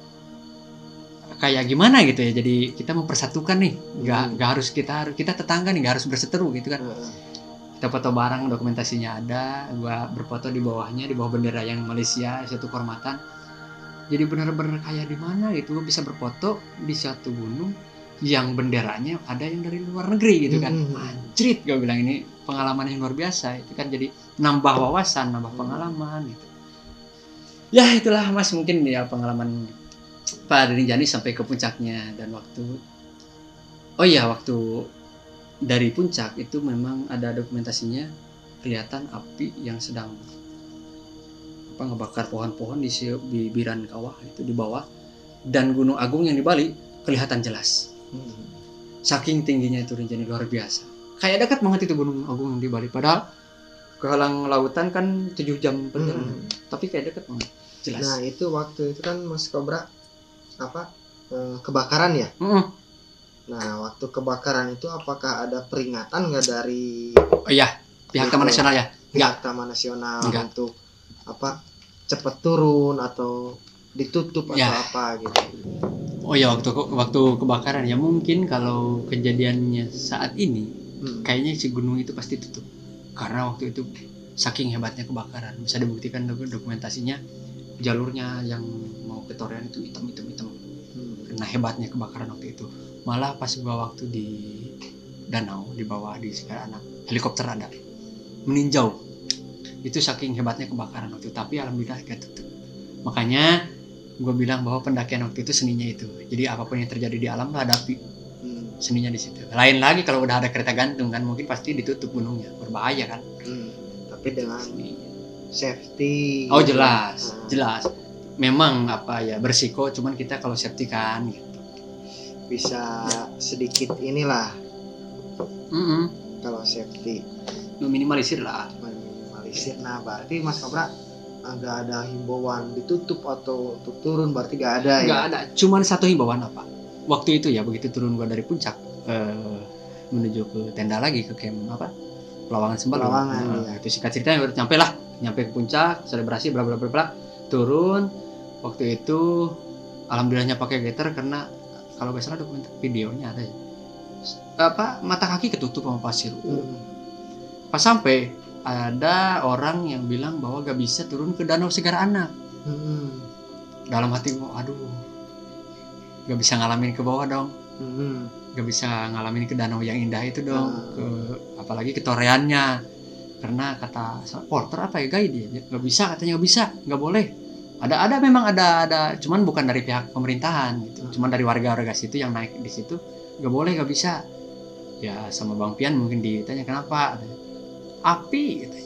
[SPEAKER 1] kayak gimana gitu ya. Jadi kita mempersatukan nih. Gak harus kita tetangga nih, gak harus berseteru gitu kan. Kita foto bareng, dokumentasinya ada. Gua berfoto di bawahnya, di bawah bendera yang Malaysia, suatu kehormatan. Jadi benar-benar kayak di mana gitu, bisa berfoto di satu gunung yang benderanya ada yang dari luar negeri gitu kan. Anjrit, gue bilang ini pengalaman yang luar biasa. Itu kan jadi nambah wawasan, nambah pengalaman gitu. Ya itulah Mas, mungkin ya pengalaman Pak Rinjani sampai ke puncaknya. Dan waktu dari puncak itu memang ada dokumentasinya, kelihatan api yang sedang ngebakar pohon-pohon di bibiran kawah itu di bawah, dan Gunung Agung yang di Bali kelihatan jelas. Saking tingginya itu Rinjani, luar biasa. Kayak dekat banget itu Gunung Agung yang di Bali, padahal kehalang lautan kan 7 jam perjalanan. Tapi kayak dekat banget, jelas.
[SPEAKER 2] Nah itu waktu itu kan Mas Kobra kebakaran ya. Nah, waktu kebakaran itu apakah ada peringatan nggak dari
[SPEAKER 1] pihak Taman Nasional ya?
[SPEAKER 2] Pihak Taman Nasional untuk cepat turun atau ditutup atau apa gitu?
[SPEAKER 1] Waktu kebakaran ya, mungkin kalau kejadiannya saat ini kayaknya si gunung itu pasti tutup. Karena waktu itu saking hebatnya kebakaran, bisa dibuktikan dokumentasinya, jalurnya yang mau ke Torean itu hitam. Karena hebatnya kebakaran waktu itu. Malah pas gua waktu di danau di bawah di sekitar anak helikopter ada meninjau, itu saking hebatnya kebakaran waktu itu. Tapi alhamdulillah gak tutup. Makanya gua bilang bahwa pendakian waktu itu seninya itu. Jadi apapun yang terjadi di alam hadapi, seninya di situ. Lain lagi kalau udah ada kereta gantung kan, mungkin pasti ditutup gunungnya, berbahaya kan.
[SPEAKER 2] Tapi dengan safety.
[SPEAKER 1] Jelas. Memang bersiko, cuman kita kalau safety kan gitu.
[SPEAKER 2] Bisa sedikit inilah kalau safety
[SPEAKER 1] minimalisir lah.
[SPEAKER 2] Nah berarti Mas Kobra nggak ada himbauan ditutup atau untuk turun, berarti nggak ada.
[SPEAKER 1] Cuman satu himbauan waktu itu ya begitu turun gua dari puncak menuju ke tenda lagi ke camp Pelawangan Sembalun.
[SPEAKER 2] Iya.
[SPEAKER 1] Itu singkat ceritanya baru nyampe ke puncak, selebrasi bla bla bla bla. Turun waktu itu alhamdulillahnya pakai getter karena kalau nggak salah dokumen videonya ada ya. Mata kaki ketutup sama pasir. Pas sampai ada orang yang bilang bahwa gak bisa turun ke Danau Segara Anak. Dalam hati gua, aduh, gak bisa ngalamin ke bawah dong. Gak bisa ngalamin ke danau yang indah itu dong. Apalagi ke toreannya. Karena kata porter guide dia, gak bisa katanya, gak bisa, gak boleh. Memang ada, cuman bukan dari pihak pemerintahan gitu. Cuman dari warga-warga situ yang naik di situ, gak boleh, gak bisa. Ya sama Bang Pian mungkin ditanya kenapa. Api gitu.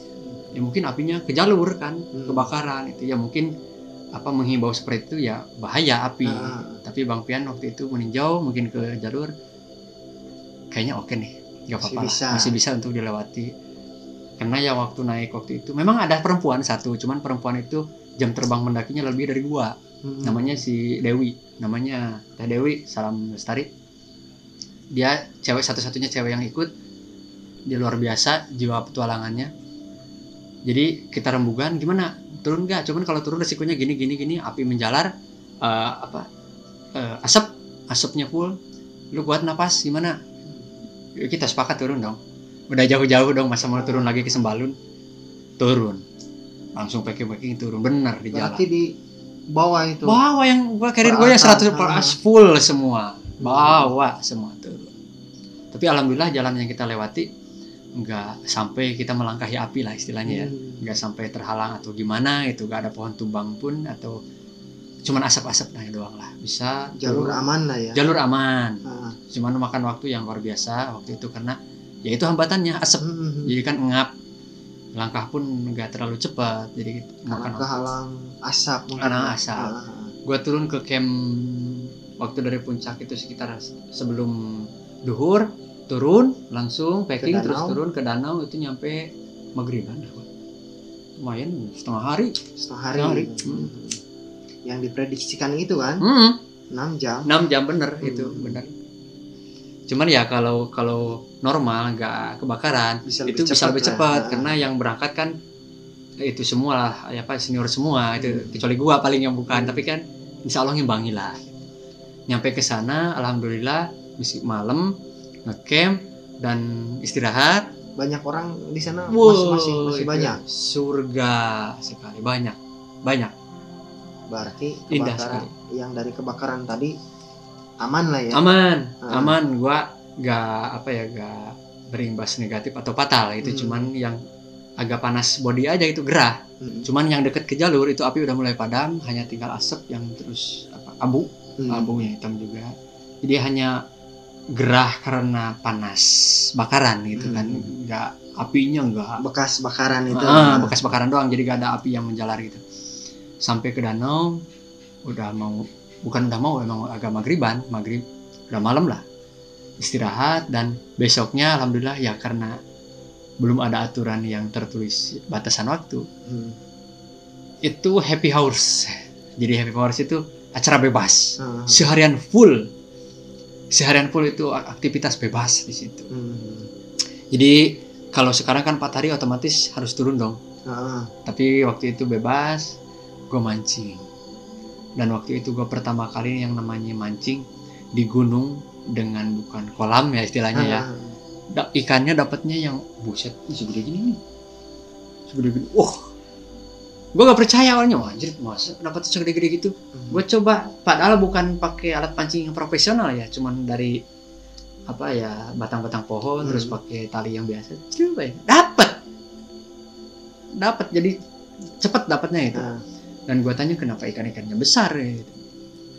[SPEAKER 1] Ya mungkin apinya ke jalur kan, kebakaran itu ya mungkin menghimbau seperti itu ya bahaya api. Tapi Bang Pian waktu itu meninjau mungkin ke jalur kayaknya oke nih, nggak apa-apa, masih bisa untuk dilewati. Karena ya waktu naik waktu itu memang ada perempuan satu, cuman perempuan itu jam terbang mendakinya lebih dari gua. Namanya si Dewi, namanya Teh Dewi, salam lestari. Dia satu-satunya cewek yang ikut. Dia luar biasa jiwa petualangannya. Jadi kita rembugan gimana? Turun nggak? Cuman kalau turun resikonya gini, api menjalar, asapnya full. Lu kuat napas gimana? Kita sepakat turun dong. Udah jauh-jauh dong, masa mau turun lagi ke Sembalun? Turun. Langsung packing turun, bener di jalan.
[SPEAKER 2] Berarti di bawah itu.
[SPEAKER 1] Bawah yang carrier gue yang 100% full semua. Bawa semua turun. Tapi alhamdulillah jalan yang kita lewati nggak sampai kita melangkahi api lah istilahnya ya, nggak sampai terhalang atau gimana itu, nggak ada pohon tumbang pun atau cuman asap-asap doang lah, bisa
[SPEAKER 2] jalur aman lah ya,
[SPEAKER 1] jalur aman. Cuman makan waktu yang luar biasa waktu itu karena ya itu hambatannya asap, jadi kan ngap, langkah pun nggak terlalu cepat, jadi
[SPEAKER 2] makan kehalang asap.
[SPEAKER 1] Gua turun ke camp waktu dari puncak itu sekitar sebelum duhur, turun langsung packing terus turun ke danau itu nyampe maghriban lumayan setengah hari.
[SPEAKER 2] Yang diprediksikan itu kan 6 jam bener.
[SPEAKER 1] Itu bener. Cuman ya kalau normal nggak kebakaran bisa lebih cepat karena yang berangkat kan itu semua lah senior semua itu, kecuali gua paling yang bukan, tapi kan insya Allah ngimbangi lah. Nyampe ke sana alhamdulillah malam ngecamp dan istirahat.
[SPEAKER 2] Banyak orang di sana. Masih banyak.
[SPEAKER 1] Surga sekali, banyak.
[SPEAKER 2] Berarti
[SPEAKER 1] indah sekali.
[SPEAKER 2] Yang dari kebakaran tadi aman lah ya.
[SPEAKER 1] Aman. Gua gak berimbas negatif atau fatal itu, cuman yang agak panas body aja itu gerah. Cuman yang deket ke jalur itu api udah mulai padam, hanya tinggal asap yang terus abunya hitam juga. Jadi hanya gerah karena panas bakaran gitu kan, nggak apinya nggak
[SPEAKER 2] bekas bakaran itu,
[SPEAKER 1] bekas bakaran doang, jadi nggak ada api yang menjalar gitu. Sampai ke danau emang agak maghrib udah malam lah, istirahat. Dan besoknya alhamdulillah ya karena belum ada aturan yang tertulis batasan waktu, itu happy hours. Jadi happy hours itu acara bebas, seharian full itu aktivitas bebas di situ. Jadi kalau sekarang kan 4 hari otomatis harus turun dong. Tapi waktu itu bebas, gue mancing. Dan waktu itu gue pertama kali yang namanya mancing di gunung dengan bukan kolam ya istilahnya ya. Ikannya dapatnya yang buset segede gini nih. Gue gak percaya awalnya, anjir masa dapat segede-gede gitu. Gue coba, padahal bukan pakai alat pancing yang profesional ya, cuman dari batang-batang pohon, terus pakai tali yang biasa. Coba ya, dapat, jadi cepet dapatnya itu. Dan gue tanya kenapa ikan-ikannya besar gitu.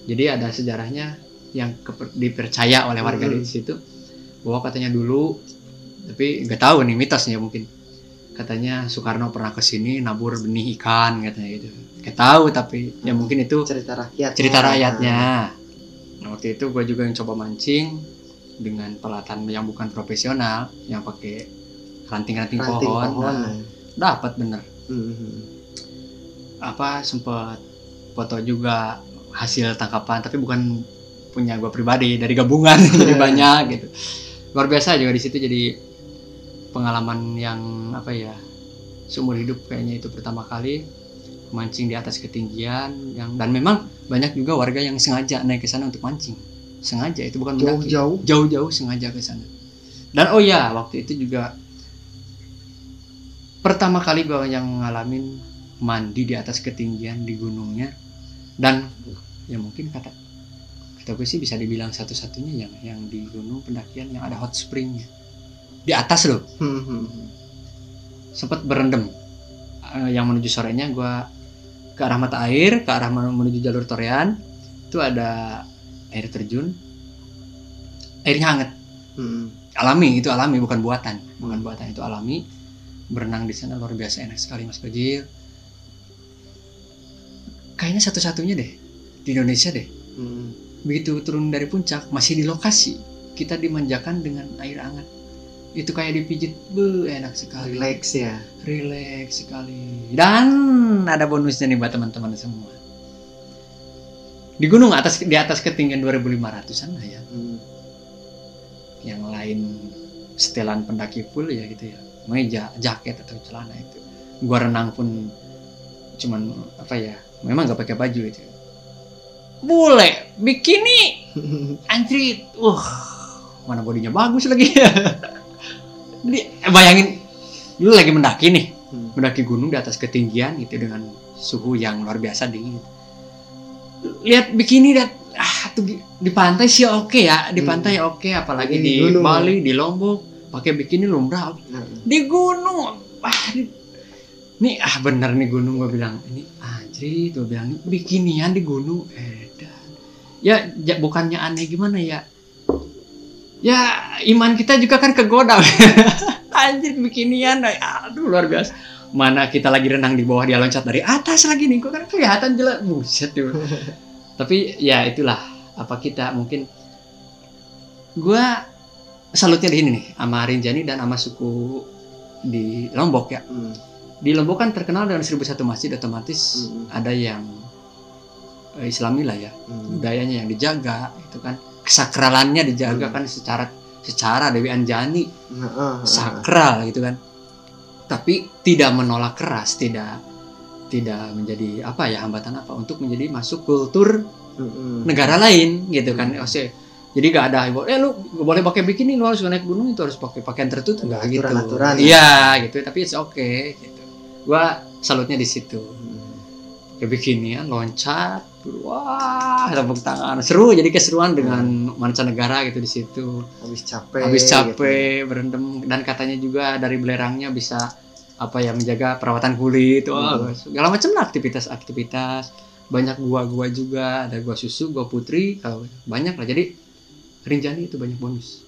[SPEAKER 1] Jadi ada sejarahnya yang dipercaya oleh warga di situ, bahwa katanya dulu, tapi nggak tahu nih mitosnya mungkin. Katanya Soekarno pernah kesini nabur benih ikan katanya gitu. Gak tahu tapi ya mungkin itu cerita rakyatnya. Nah, waktu itu gue juga yang coba mancing dengan pelatan yang bukan profesional, yang pakai ranting pohon. Dapat bener. Sempat foto juga hasil tangkapan, tapi bukan punya gue pribadi dari gabungan jadi banyak gitu. Luar biasa juga di situ, jadi pengalaman yang apa ya, seumur hidup kayaknya itu pertama kali mancing di atas ketinggian dan memang banyak juga warga yang sengaja naik ke sana untuk mancing. Sengaja, itu bukan mendaki. Jauh-jauh sengaja ke sana. Dan oh ya, waktu itu juga pertama kali gue yang ngalamin mandi di atas ketinggian di gunungnya, dan ya mungkin kata gue sih bisa dibilang satu-satunya yang di gunung pendakian yang ada hot springnya di atas loh. Sempat berendam. Yang menuju sorenya gue ke arah mata air, ke arah menuju jalur Torean itu ada air terjun, airnya hangat. Alami, itu alami, bukan buatan itu alami. Berenang di sana luar biasa enak sekali Mas Bajil. Kayaknya satu-satunya deh di Indonesia deh. Begitu turun dari puncak masih di lokasi, kita dimanjakan dengan air hangat. Itu kayak dipijit, enak sekali. Relax sekali. Dan ada bonusnya nih buat teman-teman semua. Di gunung di atas ketinggian 2.500-an lah ya. Yang lain setelan pendaki full ya gitu ya. Meja, jaket atau celana itu. Gua renang pun cuman apa ya? Memang gak pakai baju itu. Bule, bikini, anjrit, mana bodinya bagus lagi. Bayangin, lu lagi mendaki nih, mendaki gunung di atas ketinggian itu dengan suhu yang luar biasa dingin. Lihat bikini dan tuh di pantai sih oke ya, di pantai oke, apalagi di gunung, Bali, di Lombok, pakai bikini lumrah. Di gunung, nih bener nih gunung, gue bilang ini anjrit, gue bilang bikinian di gunung. Ya bukannya aneh gimana ya? Ya iman kita juga kan kegoda. Anjir bikinian, aduh luar biasa. Mana kita lagi renang di bawah, dia loncat dari atas lagi nih, kok kan kelihatan jelas, buset tuh. Tapi ya itulah, apa kita mungkin gua salutnya di sini nih sama Rinjani dan sama suku di Lombok ya. Di Lombok kan terkenal dengan 1001 masjid, otomatis ada yang Islami lah ya, budayanya yang dijaga itu kan, kesakralannya dijaga kan secara Dewi Anjani sakral gitu kan, tapi tidak menolak keras, tidak menjadi apa ya, hambatan apa untuk menjadi masuk kultur negara lain gitu kan. Jadi gak ada lu gak boleh pakai bikini, lu harus naik gunung itu harus pakai pakaian tertutup, enggak gitu. Iya gitu, tapi it's okay gitu. Gua salutnya di situ. Kayak bikinian loncat, wah tepuk tangan, seru, jadi keseruan dengan mancanegara gitu di situ. Habis capek gitu, berendam, dan katanya juga dari belerangnya bisa apa ya, menjaga perawatan kulit, segala macam lah aktivitas banyak gua juga, ada gua susu, gua putri, banyak lah. Jadi Rinjani itu banyak bonus.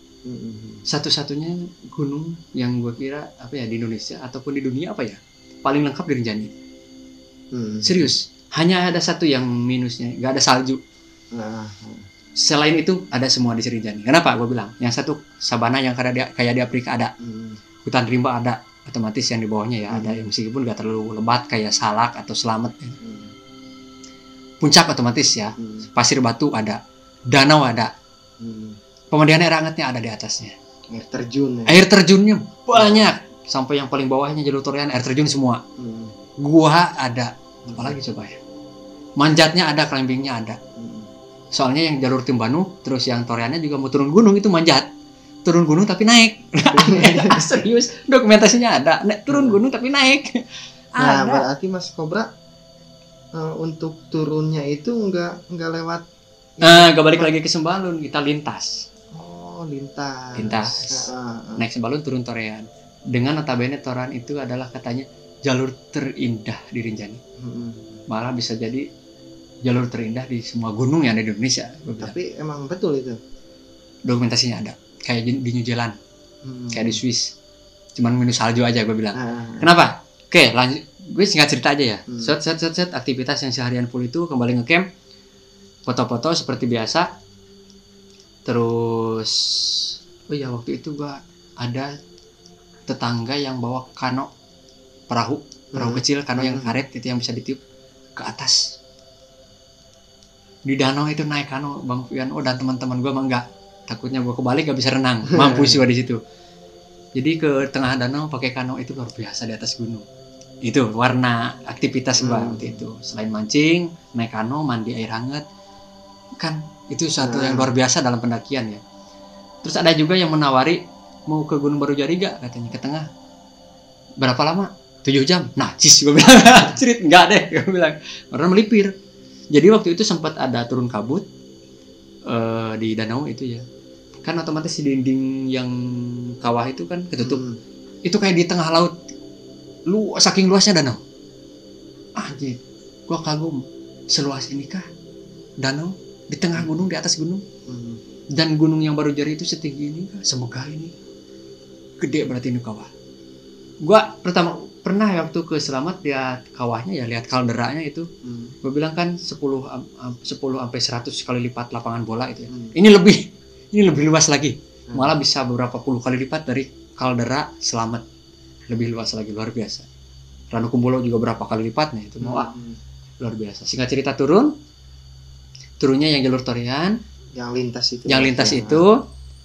[SPEAKER 1] Satu-satunya gunung yang gua kira apa ya di Indonesia ataupun di dunia apa ya paling lengkap di Rinjani. Serius, hanya ada satu yang minusnya, nggak ada salju. Selain itu ada semua di Rinjani. Kenapa gue bilang? Yang satu sabana yang kayak di Afrika ada, hutan rimba ada, otomatis yang di bawahnya ya ada, meskipun nggak terlalu lebat kayak Salak atau Slamet. Puncak otomatis ya, pasir batu ada, danau ada, pemandian air hangatnya ada di atasnya. Air terjunnya banyak, sampai yang paling bawahnya jalur Torean air terjun semua. Gua ada. Apalagi coba ya, manjatnya ada, climbingnya ada. Soalnya yang jalur Timbanu terus yang Toreannya juga mau turun gunung, itu manjat, turun gunung tapi naik. Serius, dokumentasinya ada, turun gunung tapi naik.
[SPEAKER 2] Nah berarti Mas Kobra untuk turunnya itu nggak lewat,
[SPEAKER 1] nggak balik lagi ke Sembalun, kita lintas.
[SPEAKER 2] Lintas.
[SPEAKER 1] Naik Sembalun turun Torean. Dengan notabene Torean itu adalah katanya jalur terindah di Rinjani. Malah bisa jadi jalur terindah di semua gunung yang ada di Indonesia.
[SPEAKER 2] Tapi emang betul itu?
[SPEAKER 1] Dokumentasinya ada. Kayak di New Zealand, kayak di Swiss. Cuman minus salju aja gue bilang. Kenapa? Oke, lanjut. Gue singkat cerita aja ya. Set aktivitas yang seharian full itu kembali ngecamp, foto-foto seperti biasa. Terus, waktu itu gue ada tetangga yang bawa kano, perahu kecil, kano yang karet itu yang bisa ditiup ke atas. Di danau itu naik kano Bang Fian, dan teman-teman gue mah enggak, takutnya gue kebalik gak bisa renang, mampus gue di situ. Jadi ke tengah danau pakai kano itu luar biasa di atas gunung. Itu warna aktivitas gue waktu itu. Selain mancing, naik kano, mandi air hangat, kan itu satu yang luar biasa dalam pendakian ya. Terus ada juga yang menawari mau ke Gunung Barujari gak katanya, ke tengah. Berapa lama? 7 jam. Najis gue bilang. Cerit enggak deh gue bilang. Karena melipir. Jadi waktu itu sempat ada turun kabut di danau itu ya. Kan otomatis di dinding yang kawah itu kan ketutup. Itu kayak di tengah laut. Saking luasnya danau. Anjir. Gua kagum. Seluas ini kah danau di tengah gunung, di atas gunung. Dan gunung yang Barujari itu setinggi ini kah? Semegah ini. Gede berarti ini kawah. Gua pernah waktu ke Selamat lihat kawahnya ya, lihat kalderanya itu. Gua bilang kan 10 sampai 100 kali lipat lapangan bola itu ya. Ini lebih luas lagi. Malah bisa beberapa puluh kali lipat dari kaldera Selamat. Lebih luas lagi, luar biasa. Ranu Kumbolo juga berapa kali lipatnya itu. Luar biasa. Singkat cerita turunnya yang jalur Torian, yang lintas itu.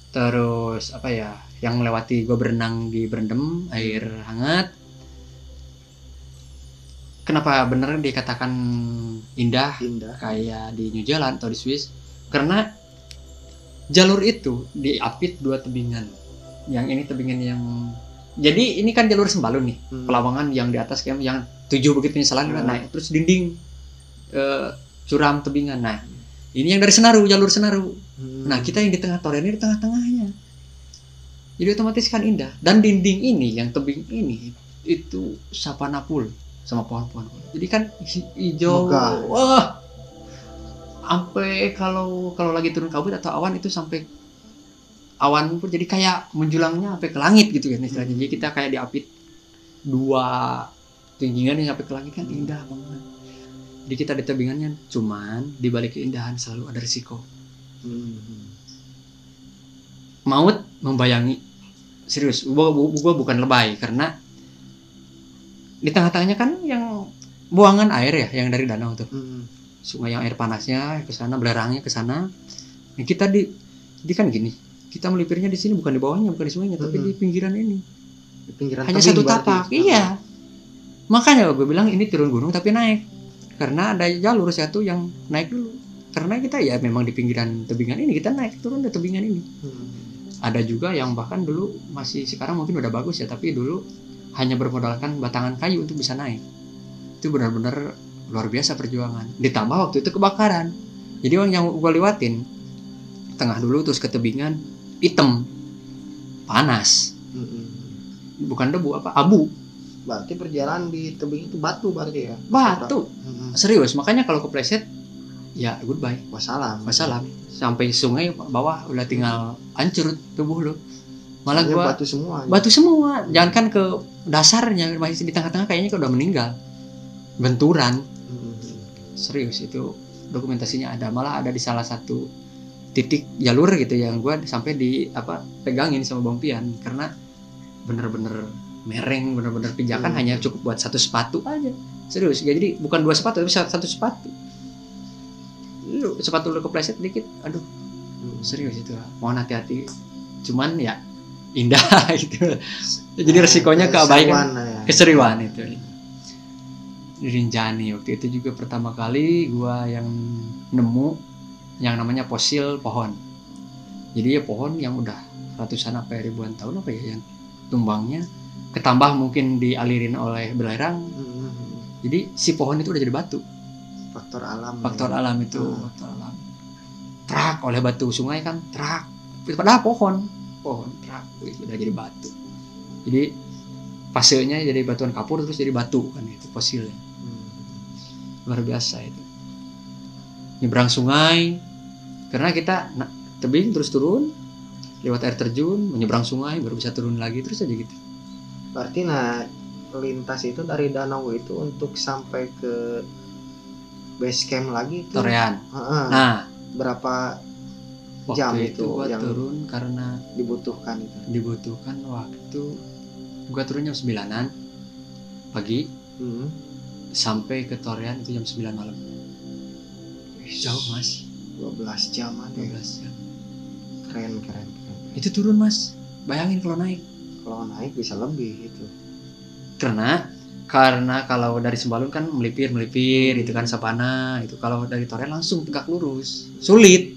[SPEAKER 1] Terus apa ya, yang melewati gue berenang di berendam air hangat. Kenapa bener dikatakan indah kayak di New Zealand atau di Swiss? Karena jalur itu diapit 2 tebingan. Yang ini tebingan yang, jadi ini kan jalur Sembalun nih, Pelawangan yang di atas kayak yang 7 Bukit Penyesalan kan naik, terus dinding curam tebingan. Nah, ini yang dari jalur Senaru. Nah, kita yang di tengah Torian ini di tengah-tengahnya. Jadi otomatis kan indah. Dan dinding ini, yang tebing ini, itu sapana full sama pohon-pohon. Jadi kan hijau. Wah. Sampai kalau lagi turun kabut atau awan itu sampai awan pun jadi kayak menjulangnya sampai ke langit gitu kan istilahnya. Jadi kita kayak diapit 2 tinggingan yang sampai ke langit kan indah banget. Jadi kita di tebingannya, cuman di balik keindahan selalu ada risiko. Maut membayangi. Serius, gua bukan lebay, karena di tengah-tengahnya kan yang buangan air ya, yang dari danau tuh. Sungai yang air panasnya ke sana, belerangnya ke sana. Nah, kita di kan gini. Kita melipirnya di sini, bukan di bawahnya, bukan di sungainya, tapi di pinggiran ini.
[SPEAKER 2] Di pinggiran
[SPEAKER 1] hanya satu tapak. Iya. Makanya gue bilang ini turun gunung tapi naik. Karena ada jalur satu yang naik dulu. Karena kita ya memang di pinggiran tebingan ini, kita naik turun di tebingan ini. Ada juga yang bahkan dulu masih, sekarang mungkin udah bagus ya, tapi dulu hanya bermodalkan batangan kayu untuk bisa naik. Itu benar-benar luar biasa perjuangan. Ditambah waktu itu kebakaran. Jadi yang gue lewatin tengah dulu terus ke tebingan, hitam, panas, bukan debu, abu.
[SPEAKER 2] Berarti perjalanan di tebing itu batu berarti ya?
[SPEAKER 1] Batu. Serius, makanya kalau kepleset ya goodbye,
[SPEAKER 2] wassalam.
[SPEAKER 1] Sampai sungai bawah udah tinggal hancur tubuh lu. Malah gua batu semua. Jangankan ke dasarnya, masih di tengah-tengah kayaknya udah meninggal. Benturan. Serius, itu dokumentasinya ada. Malah ada di salah satu titik jalur gitu yang gua sampai pegangin sama Bang Pian, karena bener-bener mereng, bener-bener pijakan hanya cukup buat 1 sepatu aja. Serius, jadi bukan 2 sepatu tapi 1 sepatu. Sepatu lu kepleset dikit, aduh. Serius itu, mohon hati-hati. Cuman ya indah gitu. Jadi resikonya keabaikan, keseriuan itu. Di Rinjani waktu itu juga pertama kali gua yang nemu yang namanya fosil pohon. Jadi ya pohon yang udah ratusan apa ribuan tahun apa ya, yang tumbangnya ketambah mungkin dialirin oleh belerang. Jadi si pohon itu udah jadi batu. Faktor alam itu. Trak oleh batu sungai kan, trak. Padahal pohon trak udah jadi batu. Jadi fasenya jadi batuan kapur terus jadi batu kan, itu fosilnya. Luar biasa itu. Nyebrang sungai, karena kita tebing terus turun, lewat air terjun, menyeberang sungai baru bisa turun lagi, terus aja gitu.
[SPEAKER 2] Berarti lintas itu dari danau itu untuk sampai ke base camp lagi itu
[SPEAKER 1] Torian.
[SPEAKER 2] Nah, berapa jam
[SPEAKER 1] itu gua yang turun karena
[SPEAKER 2] dibutuhkan
[SPEAKER 1] waktu gua turun jam 9-an pagi. Sampai ke Torian itu jam 9 malam. Jauh Mas.
[SPEAKER 2] 12 jam ya.
[SPEAKER 1] 12 jam.
[SPEAKER 2] Keren.
[SPEAKER 1] Itu turun Mas. Bayangin kalau naik.
[SPEAKER 2] Kalau naik bisa lebih itu.
[SPEAKER 1] Karena kalau dari Sembalun kan melipir itu kan sabana itu. Kalau dari Torean langsung tegak lurus. Sulit.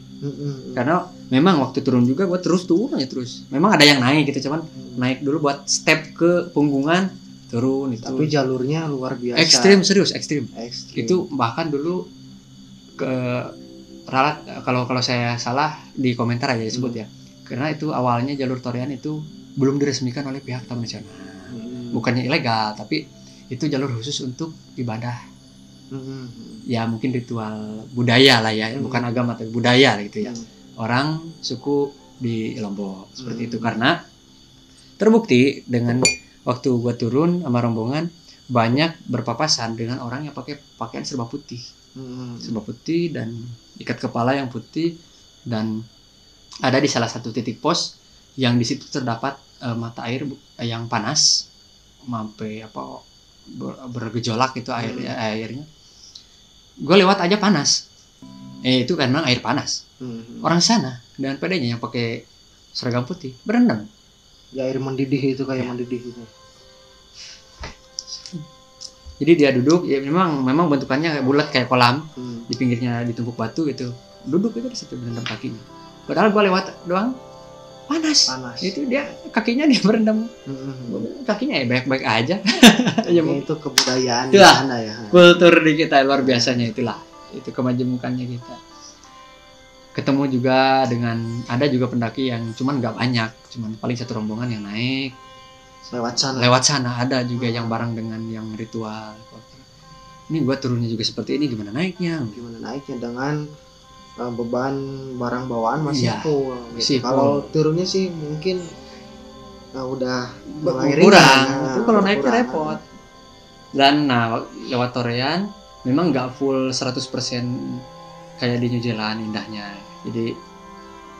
[SPEAKER 1] Karena memang waktu turun juga gue terus turun aja terus. Memang ada yang naik gitu, cuman naik dulu buat step ke punggungan, turun itu.
[SPEAKER 2] Tapi jalurnya luar biasa.
[SPEAKER 1] Ekstrim. Itu bahkan dulu ke ralat, kalau saya salah di komentar aja disebut ya. Karena itu awalnya jalur Torean itu belum diresmikan oleh pihak Taman Nasional. Bukannya ilegal, tapi itu jalur khusus untuk ibadah. Ya mungkin ritual budaya lah ya, bukan agama tapi budaya gitu ya. Orang suku di Lombok seperti itu. Karena terbukti dengan waktu gua turun sama rombongan banyak berpapasan dengan orang yang pakai pakaian serba putih. Serba putih dan ikat kepala yang putih, dan ada di salah satu titik pos yang di situ terdapat mata air yang panas sampai bergejolak itu airnya. Gue lewat aja panas. Itu kan memang air panas. Orang sana dengan pedenya yang pakai seragam putih berendam.
[SPEAKER 2] Ya air mendidih itu kayak mendidih itu.
[SPEAKER 1] Jadi dia duduk, ya memang bentukannya bulat kayak kolam. Di pinggirnya ditumpuk batu gitu. Duduk itu di situ berendam kakinya. Padahal gue lewat doang panas. Itu dia kakinya dia berendam. Kakinya ya baik-baik aja.
[SPEAKER 2] Itu kebudayaan di sana ya.
[SPEAKER 1] Kultur di kita luar biasanya itulah. Itu kemajemukannya kita. Ketemu juga dengan ada juga pendaki yang cuman nggak banyak, cuman paling satu rombongan yang naik lewat sana ada juga yang bareng dengan yang ritual. Ini gua turunnya juga seperti ini, gimana naiknya
[SPEAKER 2] dengan beban barang bawaan masih full gitu. Kalau turunnya sih mungkin udah mulai
[SPEAKER 1] kurang. Itu kalau naiknya repot. Dan lewat Torean memang nggak full 100% kayak di New Zealand indahnya. Jadi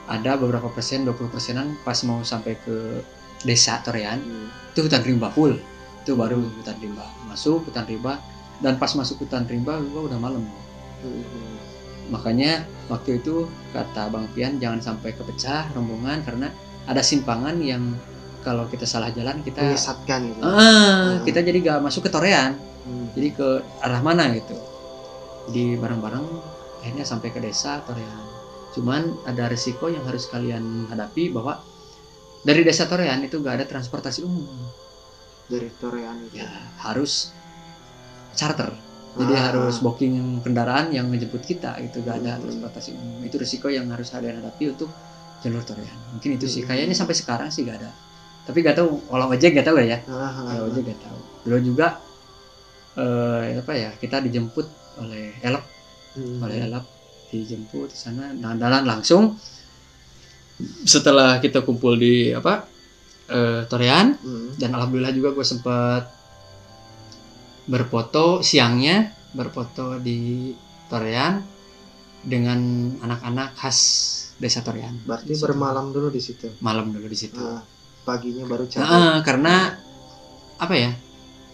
[SPEAKER 1] ada beberapa persen, 20%-an pas mau sampai ke desa Torean. Itu hutan rimba full. Itu baru hutan rimba. Masuk hutan rimba, dan pas masuk hutan rimba gua udah malam. Makanya waktu itu kata Bang Pian jangan sampai kepecah rombongan, karena ada simpangan yang kalau kita salah jalan kita
[SPEAKER 2] menyesatkan gitu.
[SPEAKER 1] Kita jadi gak masuk ke Torean. Jadi ke arah mana gitu. Jadi bareng-bareng akhirnya sampai ke desa Torean. Cuman ada resiko yang harus kalian hadapi, bahwa dari desa Torean itu gak ada transportasi umum.
[SPEAKER 2] Dari Torean itu
[SPEAKER 1] ya harus charter. Jadi harus booking kendaraan yang ngejemput kita, itu gak ada transportasi umum. Itu risiko yang harus kalian hadapi untuk jalur Torean. Mungkin itu sih, kayaknya sampai sekarang sih gak ada. Tapi gak tahu, kalau ojek gak tahu ya. Kalau ojek gak tahu. Dulu juga kita dijemput oleh Elap. Oleh Elap dijemput di sana. Nah, dan langsung setelah kita kumpul di Torean, dan alhamdulillah juga gue sempat berfoto siangnya, berfoto di Torean dengan anak-anak khas desa Torean.
[SPEAKER 2] Berarti bermalam dulu di situ.
[SPEAKER 1] Malam dulu di situ.
[SPEAKER 2] Paginya baru cabut.
[SPEAKER 1] Karena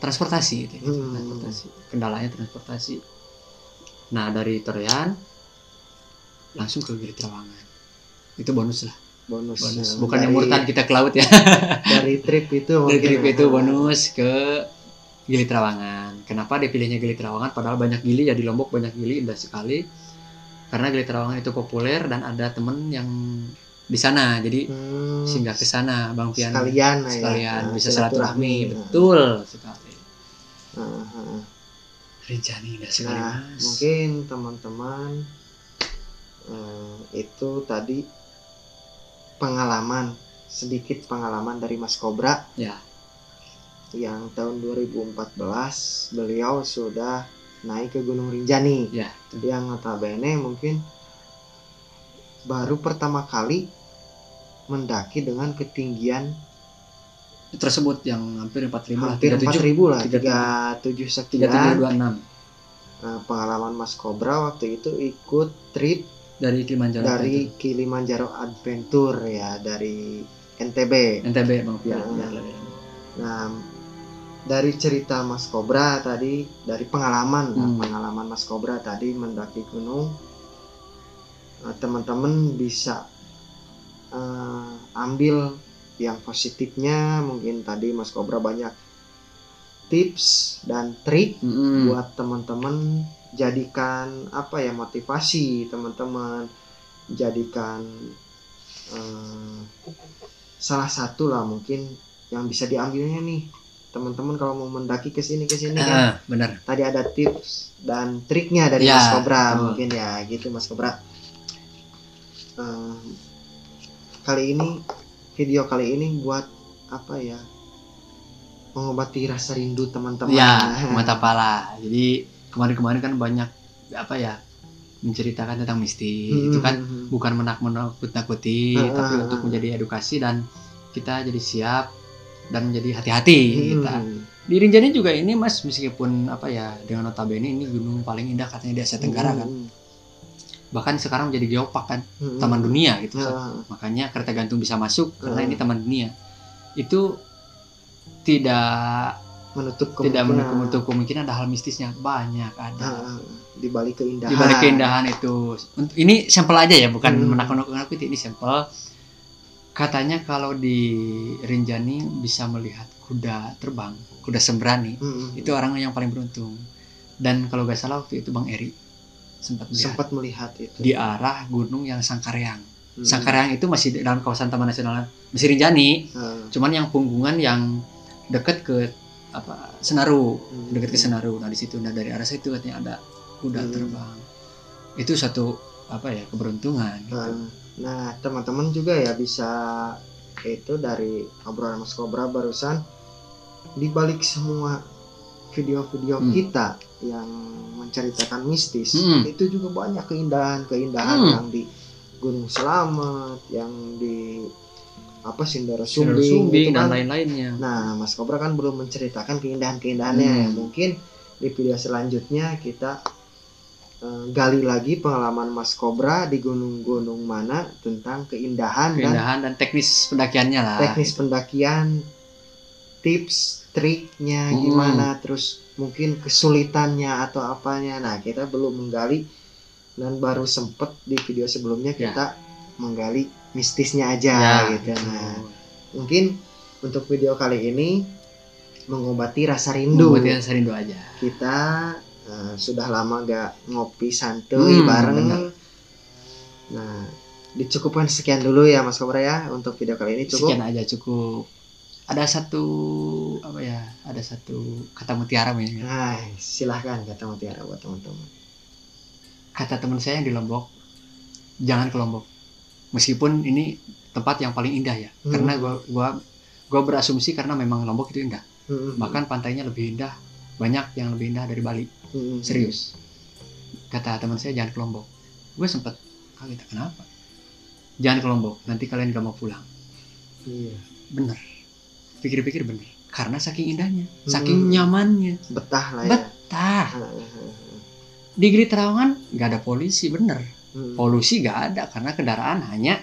[SPEAKER 1] transportasi gitu. Transportasi. Kendalanya transportasi. Nah, dari Torean langsung ke Gili Trawangan. Itu bonus lah. Bonus. Bukan yang murtad kita ke laut ya.
[SPEAKER 2] Dari trip itu.
[SPEAKER 1] Dari trip itu bonus ke Gili Trawangan. Kenapa dipilihnya Gili Trawangan? Padahal banyak gili ya di Lombok, banyak gili, indah sekali. Karena Gili Trawangan itu populer dan ada temen yang di sana, jadi singgah ke sana, Bang Pian. Sekalian bisa silaturahmi, betul sekali. Rinjani indah sekali, Mas.
[SPEAKER 2] Mungkin teman-teman itu tadi sedikit pengalaman dari Mas Cobra.
[SPEAKER 1] Ya.
[SPEAKER 2] Yang tahun 2014 beliau sudah naik ke Gunung Rinjani.
[SPEAKER 1] Ya.
[SPEAKER 2] Yang notabene mungkin baru pertama kali mendaki dengan ketinggian
[SPEAKER 1] tersebut yang hampir 4.000
[SPEAKER 2] lah, 37 sekian.
[SPEAKER 1] 3726.
[SPEAKER 2] Nah, pengalaman Mas Cobra waktu itu ikut trip
[SPEAKER 1] dari
[SPEAKER 2] Kilimanjaro Adventure ya, dari NTB
[SPEAKER 1] Bang Pian.
[SPEAKER 2] Nah, dari cerita Mas Cobra tadi, dari pengalaman Mas Cobra tadi mendaki gunung teman-teman bisa ambil yang positifnya. Mungkin tadi Mas Kobra banyak tips dan trik buat teman-teman, jadikan apa ya, motivasi teman-teman, jadikan salah satu lah mungkin yang bisa diambilnya nih teman-teman kalau mau mendaki ke sini kan.
[SPEAKER 1] Benar.
[SPEAKER 2] Tadi ada tips dan triknya dari Mas Kobra. Mungkin ya gitu Mas Kobra. Video kali ini buat apa ya, mengobati rasa rindu teman-teman.
[SPEAKER 1] Ya, mantap pala. Jadi kemarin-kemarin kan banyak apa ya, menceritakan tentang mistis. Itu kan bukan menakut-nakuti, tapi untuk menjadi edukasi dan kita jadi siap dan jadi hati-hati kita. Di Rinjani juga ini Mas, meskipun apa ya, dengan notabene ini gunung paling indah katanya di Asia Tenggara kan. Bahkan sekarang jadi geopark kan, taman dunia gitu kan. Makanya kereta gantung bisa masuk karena ini taman dunia. Itu tidak menutup kemungkinan ada hal mistisnya, banyak ada.
[SPEAKER 2] Di balik
[SPEAKER 1] keindahan itu. Ini sampel aja ya, bukan menakut-nakuti, ini sampel. Katanya kalau di Rinjani bisa melihat kuda terbang, kuda sembrani. Itu orang yang paling beruntung. Dan kalau gak salah waktu itu Bang Eri sempat melihat itu di arah gunung yang Sangkareang. Sangkareang itu masih dalam kawasan Taman Nasional masih Rinjani. Cuman yang punggungan yang dekat ke apa, Senaru, dekat ke Senaru. Nah di situ, nah dari arah situ katanya ada kuda terbang. Itu satu apa ya, keberuntungan gitu.
[SPEAKER 2] Nah teman-teman juga ya bisa itu dari obrolan Mas Kobra barusan, dibalik semua video-video kita yang menceritakan mistis, itu juga banyak keindahan yang di Gunung Selamet, yang di apa, Sindoro Sumbing
[SPEAKER 1] dan lain-lainnya.
[SPEAKER 2] Nah Mas Kobra kan belum menceritakan keindahan-keindahannya. Mungkin di video selanjutnya kita gali lagi pengalaman Mas Kobra di gunung-gunung mana tentang keindahan
[SPEAKER 1] dan teknis pendakiannya lah.
[SPEAKER 2] Teknis pendakian, tips, triknya gimana, terus mungkin kesulitannya atau apanya. Nah kita belum menggali, dan baru sempet di video sebelumnya kita menggali mistisnya aja gitu. Nah mungkin untuk video kali ini mengobati rasa rindu
[SPEAKER 1] aja.
[SPEAKER 2] Kita sudah lama gak ngopi santuy bareng.
[SPEAKER 1] Bener.
[SPEAKER 2] Nah dicukupkan sekian dulu ya Mas Kobra ya, untuk video kali ini cukup.
[SPEAKER 1] Sekian aja cukup. Ada satu kata mutiara ya.
[SPEAKER 2] Nah, silahkan kata mutiara buat teman-teman.
[SPEAKER 1] Kata teman saya yang di Lombok, jangan ke Lombok. Meskipun ini tempat yang paling indah ya. Karena gua berasumsi karena memang Lombok itu indah. Bahkan pantainya lebih indah, banyak yang lebih indah dari Bali. Serius. Kata teman saya jangan ke Lombok. Gue sempet kaget, kenapa? Jangan ke Lombok, nanti kalian gak mau pulang. Bener. Pikir-pikir bener, karena saking indahnya, saking nyamannya,
[SPEAKER 2] betah lah ya.
[SPEAKER 1] Di Gili Trawangan gak ada polisi, bener. Polusi gak ada karena kendaraan hanya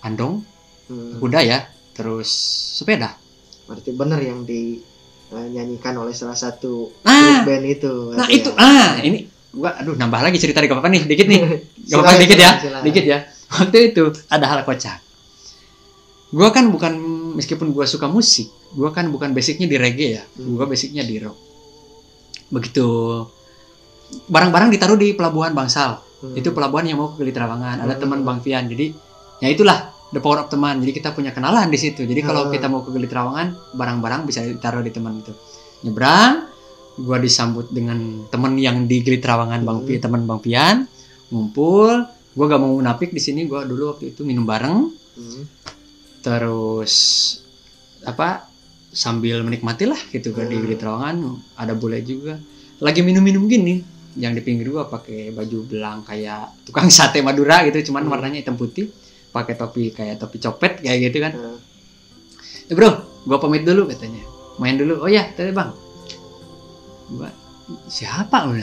[SPEAKER 1] andong, kuda ya, terus sepeda.
[SPEAKER 2] Berarti bener yang dinyanyikan oleh salah satu grup band itu.
[SPEAKER 1] Nah itu ini gua nambah lagi cerita di apa nih, dikit nih. Gak apa-apa dikit ya. Waktu itu ada hal kocak. Gua kan bukan, meskipun gua suka musik, gua kan bukan basicnya di reggae ya. Gua basicnya di rock. Begitu barang-barang ditaruh di pelabuhan Bangsal. Itu pelabuhan yang mau ke Gili Trawangan. Ada teman Bang Fian. Jadi ya itulah the power of teman. Jadi kita punya kenalan di situ. Jadi kalau kita mau ke Gili Trawangan, barang-barang bisa ditaruh di teman itu. Nyebrang, gua disambut dengan teman yang di Gili Trawangan, teman Bang Fian, ngumpul. Gua gak mau munafik di sini. Gua dulu waktu itu minum bareng. Terus sambil menikmati lah gitu kan di Gili Trawangan. Ada bule juga lagi minum-minum gini, yang di pinggir gua pakai baju belang kayak tukang sate Madura gitu, cuman warnanya hitam putih, pakai topi kayak topi copet kayak gitu kan. Bro, gua pamit dulu katanya, main dulu. Oh ya, tadi Bang. Gua siapa lu?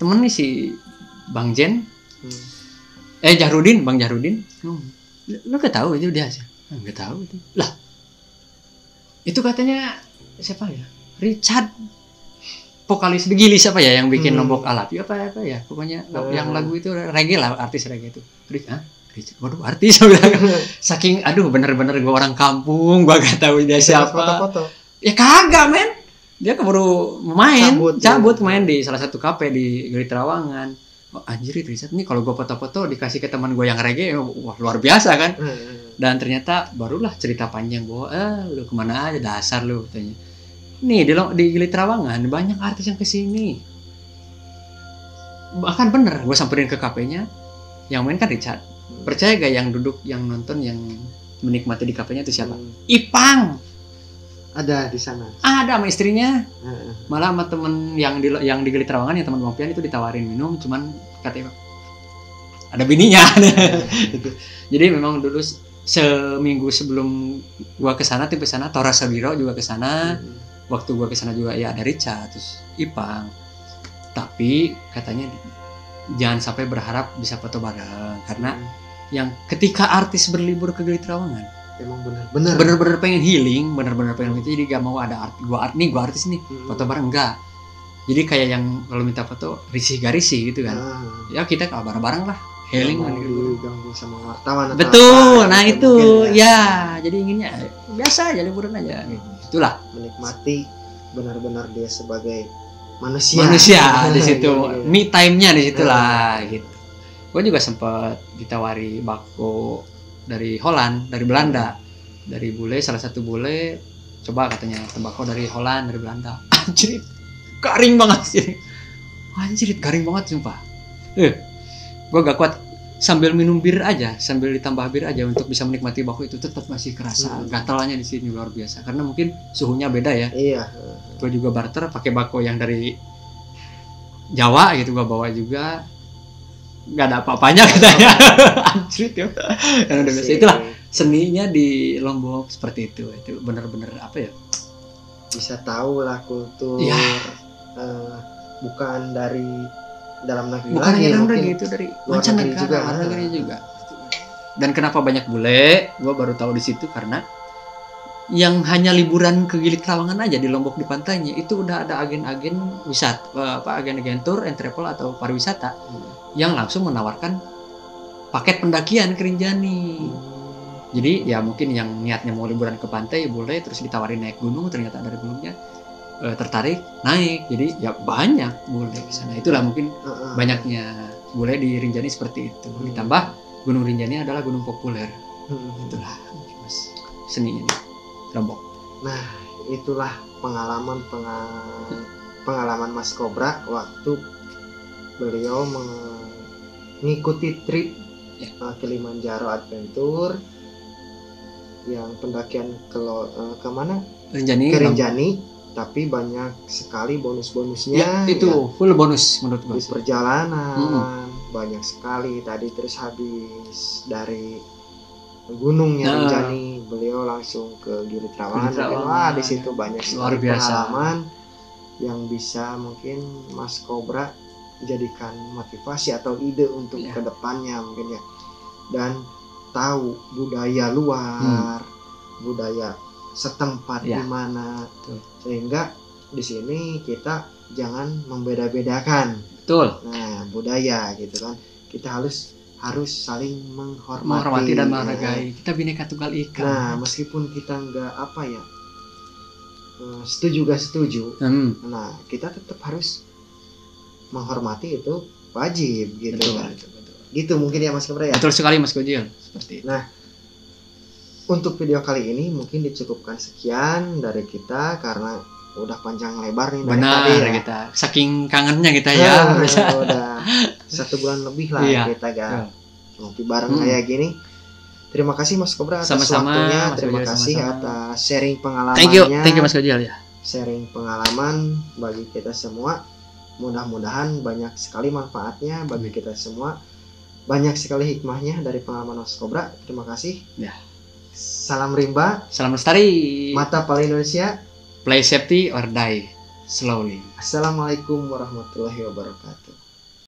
[SPEAKER 1] Temen nih si Bang Jen. Bang Jahrudin. Lu gak tahu itu dia sih? Gak tahu itu. Lah. Itu katanya siapa ya? Richard. vokalis Gilis apa ya yang bikin Lombok Alapi apa ya pokoknya yang lagu itu reggae lah, artis reggae itu. Waduh artis saking bener-bener gue orang kampung, gue gak tahu dia siapa. Foto-foto. Ya kagak men, dia keburu main cabut main di salah satu kafe di Gili Trawangan. Oh, anjir Richard nih kalau gue foto-foto dikasih ke teman gue yang reggae, wah luar biasa kan. Dan ternyata barulah cerita panjang gue, lu kemana aja dasar lu katanya. Nih di Gili Trawangan banyak artis yang kesini. Bahkan bener gue samperin ke kafenya, yang main kan Richard. Percaya gak yang duduk, yang nonton, yang menikmati di kafenya itu siapa? Ipang.
[SPEAKER 2] Ada di sana.
[SPEAKER 1] Ada sama istrinya. Malah sama temen yang di Gili Trawangan, yang teman Bang Pian itu ditawarin minum, cuman katanya ada bininya. Jadi memang dulu seminggu sebelum gua kesana, tim kesana, Tora Sabiro juga kesana. Waktu gua kesana juga ya ada Richard, terus Ipang. Tapi katanya jangan sampai berharap bisa foto bareng, karena yang ketika artis berlibur ke Gili Trawangan
[SPEAKER 2] emang
[SPEAKER 1] bener-bener pengen healing, bener-bener pengen itu, jadi gak mau ada gua artis nih foto bareng, enggak. Jadi kayak yang kalau minta foto risih gitu kan. Ya kita bareng-bareng lah healing kan gitu.
[SPEAKER 2] Diganggu sama wartawan.
[SPEAKER 1] Betul, nah itu ya. Jadi inginnya biasa aja, liburan aja gitu. Itulah
[SPEAKER 2] menikmati benar-benar dia sebagai manusia
[SPEAKER 1] di situ. Me time-nya di situlah gitu. Gue juga sempat ditawari bako dari Holland, dari Belanda, dari bule, salah satu bule, coba katanya tembakau dari Holland, dari Belanda. Anjir, garing banget sih. Anjir, garing banget sumpah. Gue gak kuat, sambil minum bir aja, sambil ditambah bir aja untuk bisa menikmati bako itu tetap masih kerasa gatalnya di sini luar biasa. Karena mungkin suhunya beda ya.
[SPEAKER 2] Iya.
[SPEAKER 1] Gue juga barter pakai bako yang dari Jawa gitu, gue bawa juga. Nggak ada apa-apanya katanya. Anjrit ya. Karena udah biasa. Itulah seninya di Lombok seperti itu. Itu benar-benar apa ya?
[SPEAKER 2] Bisa tahu lah kultur. Bukan dari dalam negeri.
[SPEAKER 1] Bukan hanya dalam negeri, itu dari mancanegara, luar negeri juga. Dan kenapa banyak bule? Gue baru tahu di situ karena yang hanya liburan ke Gili Trawangan aja di Lombok di pantainya itu udah ada agen-agen wisata, agen-agen tour and travel atau pariwisata yang langsung menawarkan paket pendakian ke Rinjani. Jadi ya mungkin yang niatnya mau liburan ke pantai boleh, terus ditawarin naik gunung, ternyata dari gunungnya tertarik naik. Jadi ya banyak boleh ke sana. Itulah mungkin banyaknya boleh di Rinjani seperti itu. Ditambah Gunung Rinjani adalah gunung populer. Itulah Mas seninya nih. Lombok.
[SPEAKER 2] Nah, itulah pengalaman Mas Cobra waktu beliau mengikuti trip Kilimanjaro Adventure yang pendakian ke mana?
[SPEAKER 1] Rinjani.
[SPEAKER 2] Ke Rinjani, tapi banyak sekali bonus-bonusnya.
[SPEAKER 1] Ya, itu full bonus menurut gue.
[SPEAKER 2] Di perjalanan banyak sekali tadi, terus habis dari gunungnya Rinjani beliau langsung ke Gili Trawangan. Di situ banyak sekali pengalaman yang bisa mungkin Mas Cobra jadikan motivasi atau ide untuk kedepannya mungkin ya, dan tahu budaya luar, budaya setempat di mana, sehingga di sini kita jangan membeda-bedakan.
[SPEAKER 1] Betul.
[SPEAKER 2] Nah, budaya gitu kan, kita harus saling menghormati
[SPEAKER 1] dan menghargai. Kita Bhinneka Tunggal Ika.
[SPEAKER 2] Nah, meskipun kita nggak setuju gak setuju, nah kita tetap harus menghormati, itu wajib gitu. Betul. Gitu mungkin ya Mas Cobra ya.
[SPEAKER 1] Betul sekali Mas Gojil, seperti itu.
[SPEAKER 2] Nah, untuk video kali ini mungkin dicukupkan sekian dari kita karena udah panjang lebar nih dari tadi ya.
[SPEAKER 1] Kita saking kangennya kita ya.
[SPEAKER 2] Udah 1 bulan lebih lah kita gak ngopi bareng kayak gini. Terima kasih Mas Cobra atas waktunya. Terima kasih atas sharing pengalamannya.
[SPEAKER 1] Thank you Mas Gojil ya.
[SPEAKER 2] Sharing pengalaman bagi kita semua. Mudah-mudahan banyak sekali manfaatnya bagi kita semua. Banyak sekali hikmahnya dari pengalaman Mas Cobra. Terima kasih.
[SPEAKER 1] Ya.
[SPEAKER 2] Salam rimba.
[SPEAKER 1] Salam lestari.
[SPEAKER 2] Mata Pala Indonesia.
[SPEAKER 1] Play safety or die slowly.
[SPEAKER 2] Assalamualaikum warahmatullahi wabarakatuh.